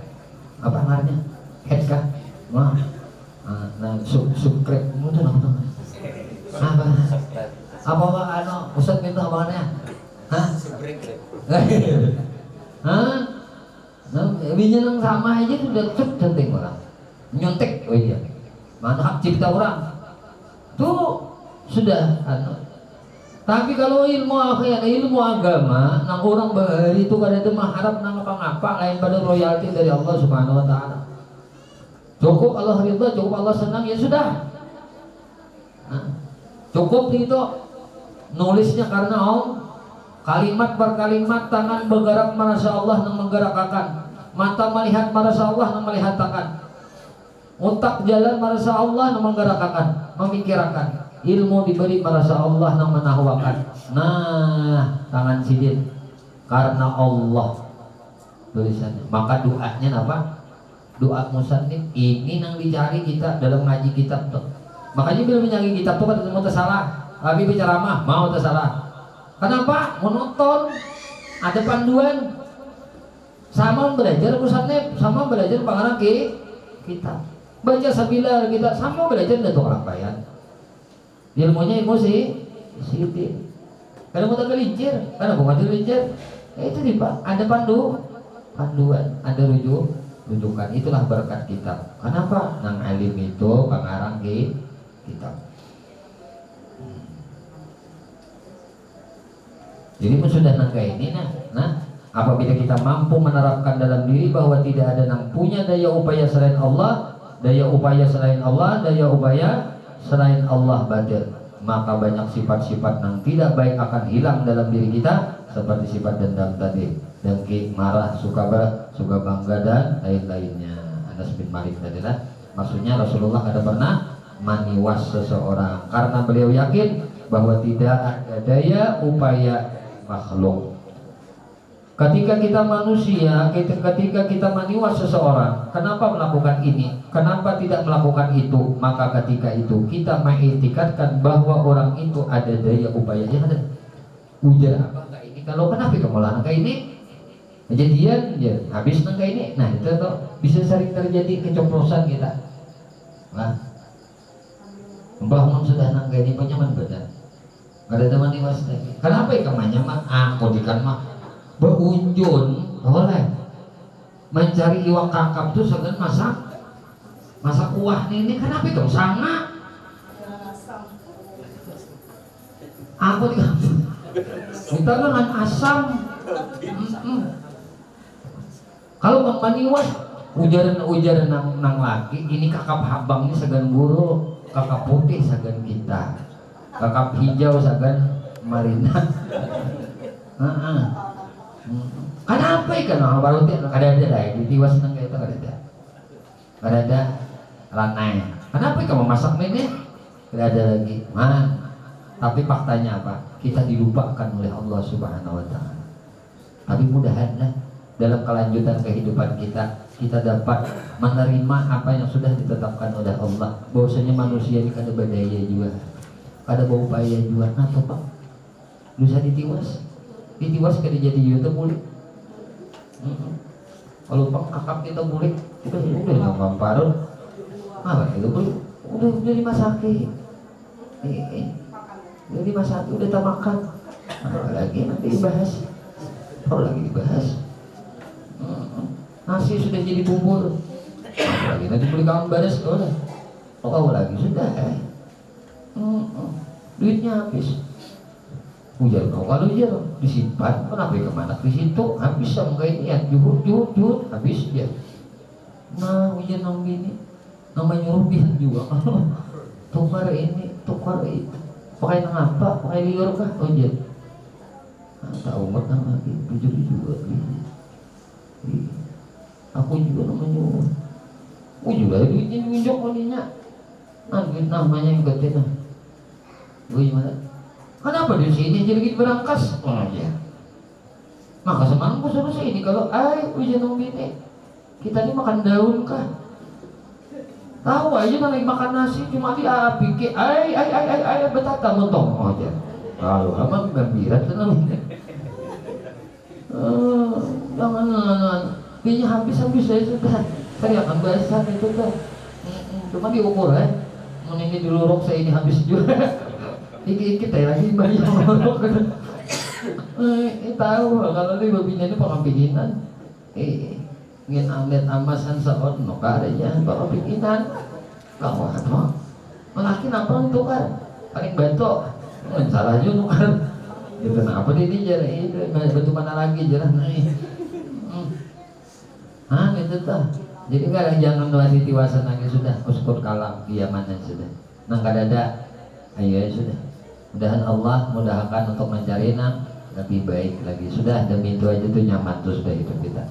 Apa artinya? Head kah? Wah, nah subscribe itu apa? Apa Ustaz minta apanya? Hah? Hah? Nah, binya yang sama aja sudah cantik orang. Nyontek, iya. Mana hak cipta orang? Tuh sudah Tapi kalau ilmu akhirat, ilmu agama, nang orang bahari itu kada ada mengharap nang apa-apa lain pada royalti dari Allah Subhanahu wa taala. Cukup Allah ridha, cukup Allah senang, ya sudah. Nah, cukup itu nulisnya karena kalimat per kalimat, tangan bergerak merasa Allah nang menggerakkan, mata melihat merasa Allah nang melihatkan, otak jalan merasa Allah nang menggerakkan, memikirkan. Ilmu diberi merasa Allah yang menahwakan. Nah, tangan sidin karena Allah tulisannya. Maka doanya apa? Doa musannif ini yang dicari kita dalam ngaji kitab tuh. Makanya bila menyanyi kitab tuh kan mau tersalah. Tapi bicara mau tersalah. Kenapa? Menonton ada panduan. Sama belajar musannif, sama belajar pengarang kitab. Baca Sabilal kita sama belajar Datuk Lampayan. Ilmunya ilmu sidin. Kalau mau tergelincir, karena bukan tergelincir, itu nih Pak, ada panduan, ada rujukan. Itulah berkat kitab. Kenapa? Nang alim itu pengarang kitab. Jadi pun sudah nangka ini, nah, apabila kita mampu menerapkan dalam diri bahwa tidak ada yang punya daya upaya selain Allah, daya upaya selain Allah batil, maka banyak sifat-sifat yang tidak baik akan hilang dalam diri kita, seperti sifat dendam tadi, dengki, marah, suka bangga dan lain-lainnya. Anas bin Malik tadi lah. Maksudnya Rasulullah ada pernah maniwas seseorang karena beliau yakin bahwa tidak ada daya upaya makhluk. Ketika kita manusia, ketika kita maniwas seseorang, kenapa melakukan ini? Kenapa tidak melakukan itu? Maka ketika itu kita mengiktikadkan bahwa orang itu ada daya upayanya, ada ujar apa enggak ini? Kalau kenapa kamu lah kayak ini? Kejadian ya habis nangka ini. Nah itu tuh bisa sering terjadi kecoplosan kita. Nah, bangun sudah nangka ini penyaman badan. Ada teman niwas lagi. Kenapa kamu nyaman? Aku dikan mah berunjun oleh mencari iwak kakap tuh segan masak kuah ini kenapa itu sangat aku kita dengan asam. Kalau maniwas ujaran nang laki ini kakap habang ini segan buruk, kakap putih segan kita, kakap hijau segan marina. Kenapa ikan baru ada lagi tiwas nang kayak itu ada lanai. Kenapa ikan memasak ini ada lagi tapi faktanya apa? Kita dilupakan oleh Allah Subhanahu wa Ta'ala. Tapi mudah-mudahan dalam kelanjutan kehidupan kita dapat menerima apa yang sudah ditetapkan oleh Allah. Bahwasanya manusia ini kada berdaya juga, kada bau upaya juga. Nah, Pak, bisa ditiwas kada jadi YouTube boleh. Kalau Pak kakap kita boleh, kita udah nggak parut. Apa itu boleh? Udah dimasakin. Jadi masa itu udah tak makan. Lagi nanti dibahas. Kalau lagi dibahas, nasi sudah jadi bubur. Lagi nanti beli kawan baris udah. Oh lagi sudah. Duitnya habis. Ujar kalau ujar disimpan, kenapa kemana di situ habis sama kayak ini juhud habis dia. Nah ujar nang gini, namanya rupiah juga. Tukar ini, tukar itu. Pakai nang apa? Pakai liur kah? Oh iya. Tak umat nang lagi, jujur juga. Aku juga namanya. Oh juga duitnya diunjuk maninya. Nah duit namanya yang gede nah. Gue gimana? Kenapa di sini jadi gitu berangkas? Oh iya. Maka semalam gue suruh ini kalau ujian nang bini. Kita ini makan daun kah? Tahu aja lagi makan nasi cuma bikin betata montong aja. Lalu aman gembira tenang. Jangan binya habis saya sudah. Saya akan basah itu kan. Cuma diukur ini diluruk saya ini habis juga. Dikit-dikit lagi banyak luruk. Tahu kalau di babinya ini pengambilan. Ingin ambil amasan seon no kadanya bapak bikinan kamu apa malaki apa itu kan paling bantu salah juga kan itu kenapa ini jadi itu bantu mana lagi jarang naik itu tuh jadi kalau jangan doa di tiwasan lagi sudah uskur kalam kiamannya sudah nang kadada ayo sudah mudahan Allah mudahkan untuk mencari nang lebih baik lagi sudah demi itu aja tuh nyaman tuh sudah hidup kita.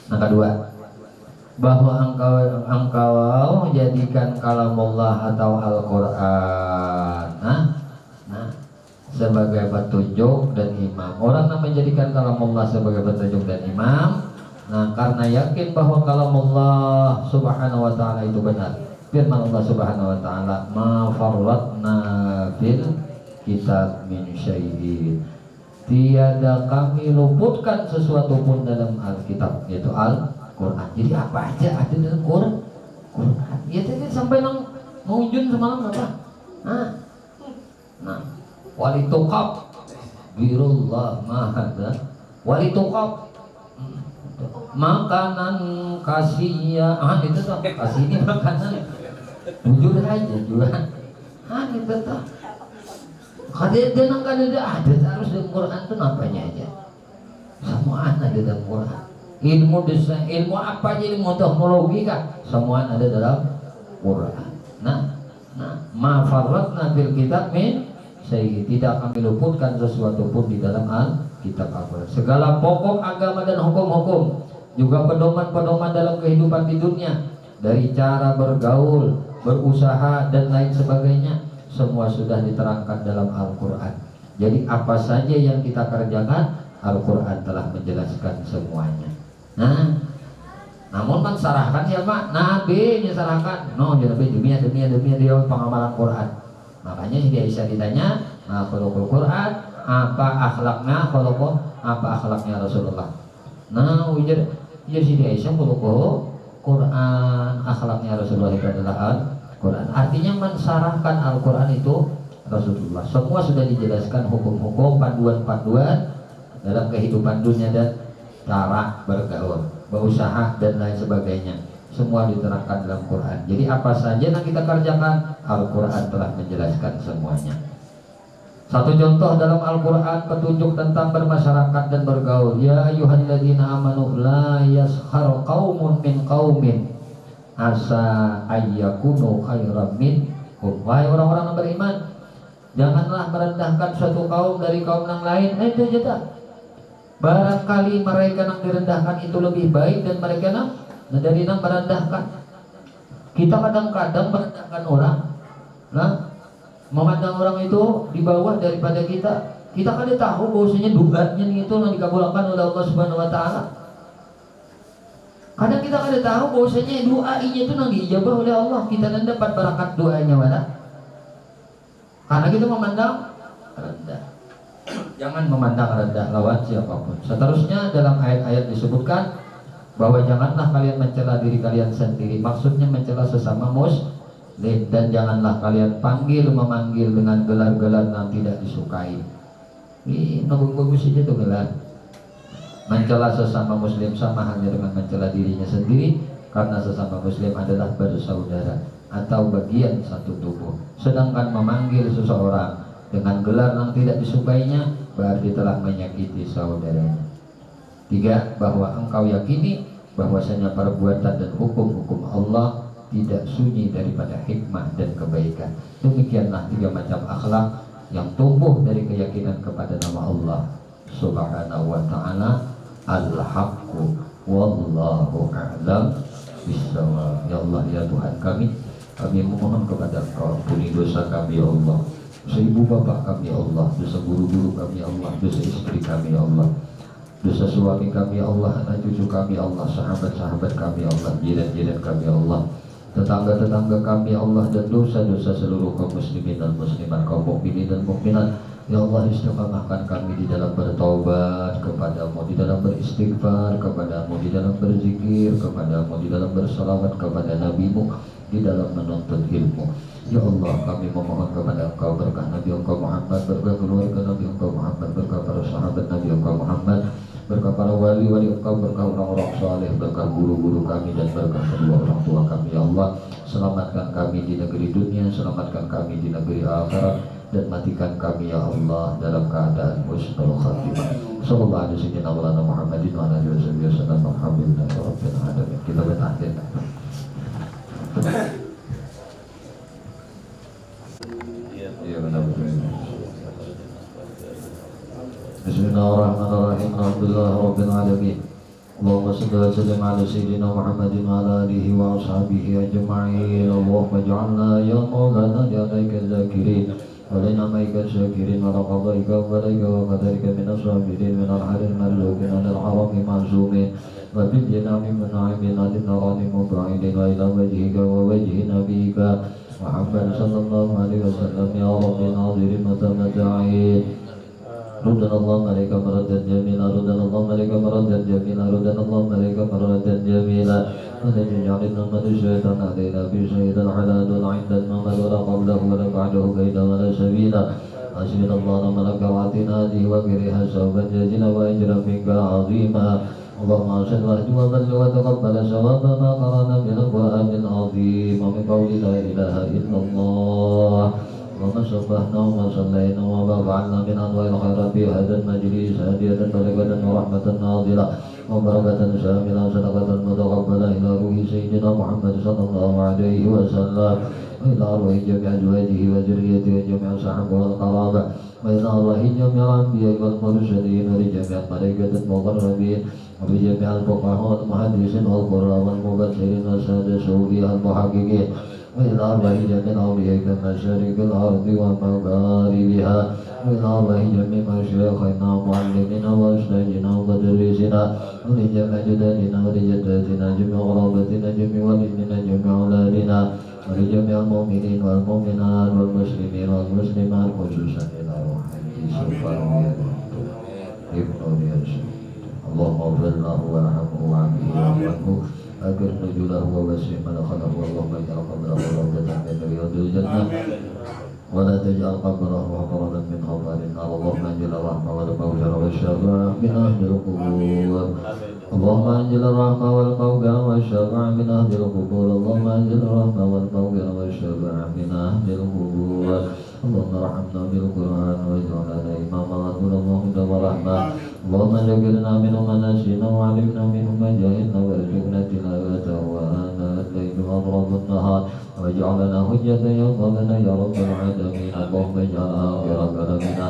Nah kedua, bahwa engkau jadikan kalamullah atau Al-Quran sebagai petunjuk dan imam. Orang yang menjadikan kalamullah sebagai petunjuk dan imam, karena yakin bahwa kalamullah Subhanahu wa Ta'ala itu benar. Firman Allah Subhanahu wa Ta'ala, ma farratna fil kitab min syai'in. Tiada kami luputkan sesuatu pun dalam Alkitab, yaitu Al-Quran. Jadi apa aja ada dalam Quran. Ya tadi sampai nang mengujun semalam apa? Walitukab birullah mahada walitukab makanan kasih itu tuh kasih ini makanan jujur aja juga itu tuh. Kadang ada harus dalam Quran itu napanya aja. Semua ada dalam Quran. Ilmu desain, ilmu apa aja, ilmu teknologi kan, semua ada dalam Quran. Ma farratna fil kitab min syai'. Tidak kami luputkan sesuatu pun di dalam Alkitab Al-Quran. Segala pokok agama dan hukum-hukum, juga pedoman-pedoman dalam kehidupan di dunia, dari cara bergaul, berusaha dan lain sebagainya, semua sudah diterangkan dalam Al-Quran. Jadi apa saja yang kita kerjakan, Al-Quran telah menjelaskan semuanya. Namun mensarahkan siapa? Nabi menyarahkan. Nabi demi dia pengamalan Quran. Makanya si Aisyah ditanya, khuluqul Quran, apa akhlaknya khuluqul, apa akhlaknya Rasulullah. Ujar si Aisyah khuluqul Quran, akhlaknya Rasulullah itu adalah Quran. Artinya mensarahkan Al-Quran itu Rasulullah. Semua sudah dijelaskan hukum-hukum, panduan-panduan dalam kehidupan dunia dan cara bergaul, berusaha dan lain sebagainya. Semua diterangkan dalam Quran. Jadi apa saja yang kita kerjakan, Al-Quran telah menjelaskan semuanya. Satu contoh dalam Al-Quran petunjuk tentang bermasyarakat dan bergaul. Ya ayyuhalladzina amanu la yaskhar qaumun min qaumin asa ayyakunu khairan minhum. Wahai orang-orang yang beriman, janganlah merendahkan suatu kaum dari kaum yang lain. Itu aja. Barangkali mereka yang direndahkan itu lebih baik dan mereka yang dari yang merendahkan. Kita kadang-kadang merendahkan orang, nah, memandang orang itu di bawah daripada kita. Kita kan tahu bahwasanya doanya itu yang dikabulkan oleh Allah Subhanahu Wa Taala. Kadang kita kan tahu bahwasanya doanya itu yang diijabah oleh Allah. Kita dan dapat barakat doanya mana? Karena kita memandang rendah. Jangan memandang rendah lawan siapapun. Seterusnya dalam ayat-ayat disebutkan bahwa janganlah kalian mencela diri kalian sendiri. Maksudnya mencela sesama muslim. Dan janganlah kalian memanggil dengan gelar-gelar yang tidak disukai. Ini bagus saja itu gelar. Mencela sesama muslim sama halnya dengan mencela dirinya sendiri, karena sesama muslim adalah bersaudara atau bagian satu tubuh. Sedangkan memanggil seseorang dengan gelar yang tidak disukainya berarti telah menyakiti saudaranya. 3. Bahwa engkau yakini bahwasanya perbuatan dan hukum-hukum Allah tidak sunyi daripada hikmah dan kebaikan. Demikianlah 3 macam akhlak yang tumbuh dari keyakinan kepada nama Allah Subhanahu wa Ta'ala. Al-haqqu wallahu a'lam bissawab. Ya Allah, ya Tuhan kami memohon kepada Engkau, ampuni dosa kami ya Allah, dosa ibu bapak kami ya Allah, dosa guru-guru kami ya Allah, dosa istri kami ya Allah, dosa suami kami ya Allah, anak cucu kami ya Allah, sahabat-sahabat kami ya Allah, jiran-jiran kami ya Allah, tetangga-tetangga kami ya Allah, dan dosa-dosa seluruh kaum muslimin dan muslimat, kaum mukminin dan mukminat. Ya Allah, istiqamahkan kami di dalam bertaubat kepadamu, di dalam beristighfar kepadamu, di dalam berzikir kepadamu, di dalam bersalawat kepada nabimu, di dalam menuntut ilmu. Ya Allah, kami memohon kepada Engkau berkah Nabi Engkau Muhammad, berkah keluarga Nabi Engkau Muhammad, berkah para sahabat Nabi Engkau Muhammad, berkah para wali-wali Engkau, berkah orang-orang saleh, berkah guru-guru kami, dan berkah kedua orang tua kami. Ya Allah, selamatkan kami di negeri dunia, selamatkan kami di negeri akhirat, dan matikan kami ya Allah dalam keadaan husnul khatimah. Sallallahu alaihi wasallam Muhammadin wa ala alihi wasallam. Alhamdulillah rabbil alamin. Kita bertahlil. Ya benar. Bismillahirrahmanirrahim. Alhamdulillah rabbil alamin. Allahumma shalli wa sallim ala sayyidina Muhammadin wa ala alihi wa ashabihi ajma'in. Allahumma ij'alna ya maulana ja'alaika zakirin ولنعمك الشاكرين ولقضائك وبليك وقدرك من الصابرين من الحر المرزوقين للحرم معصومين وبالجنان من نعيم عدن غانم بعيد وإلى وجهك ووجه نبيك محمد صلى الله عليه وسلم يا رب ناظر متمتعين. ردنا اللهم عليك مردا جميلا، ردنا اللهم عليك مردا جميلا، ردنا اللهم عليك مردا جميلا. ولا تجعلنا من الشيطان علينا بشيء الحلال عند الممل ولا قبله ولا بعده كيدا ولا سبيلا. حسبنا الله ونعم الوكيل واعطنا هذه وكرها سوفا جزيلا واجرا منك عظيما. اللهم صل واهد وبلغ وتقبل ثواب ما قرانا من القران العظيم ومن قول لا اله الا الله. اللهم صبحنا وصلينا وبارعنا من انواع الخيرات في هذا المجلس هديه بلغه ورحمه ناظله وبركة شاملة صدقة متقبلة إلى روح سيدنا محمد صلى الله عليه وسلم وإلى أرواح جميع أزواجه وذريته وجميع صحبه والقرابة وإلى أرواح جميع الأنبياء والمرسلين ولجميع الملائكة المقربين وبجميع الفقهاء والمحدثين والقراء والمبشرين والسادة الصوفية المحققين وإلى أرواح جميع الأولياء كمشارق الأرض ومغاربها وإلى أرواح جميع مشايخنا ومعلمنا وأستاذنا ومدرسنا ولجميع جدادنا ولجداتنا جميع قرابتنا جميع والدنا جميع أولادنا ولجميع المؤمنين والمؤمنات والمسلمين والمسلمات خصوصا إلى روح سلطان ابن ياسين. اللهم اغفر له وارحمه وعافه واعف عنه أكرم نزوله ووسع مدخله اللهم اجعل قبره روضة من رياض الجنة ولا تجعل قبره حفرة من حفر النار اللهم انزل الرحمة والمغفرة والشفاعة من أهل القبور اللهم انزل الرحمة والمغفرة والشفاعة من أهل القبور اللهم انزل الرحمة والمغفرة والشفاعة من أهل القبور اللهم ارحمنا بالقرآن واجعلنا إماما ونورا وهدى ورحمة اللهم ذكرنا منه ما نسينا وعلمنا منه ما جهلنا وارزقنا تلاوته وآناء الليل وأطراف النهار واجعلنا حجة يوم لنا يا رب العالمين اللهم اجعل آخر كلامنا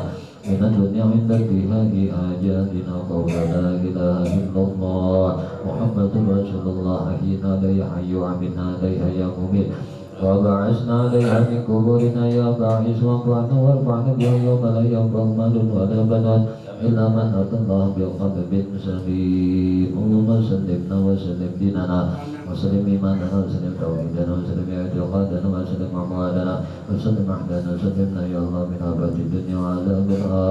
من الدنيا عند انتهاء آجالنا قول لا إله إلا الله محمد رسول الله حينا عليه حي وعملنا عليها يا مميت وبعثنا عليها من قبورنا يا باعث وانفعنا وارفعنا بها يوم لا ينفع مال ولا بنون إلا من أتى الله بقلب سليم اللهم سلمنا وسلم ديننا وسلم إيماننا وسلم توحيدنا وسلم اعتقادنا وسلم أموالنا وسلم أحدنا وسلمنا يا الله من آفات الدنيا وعذاب الآخرة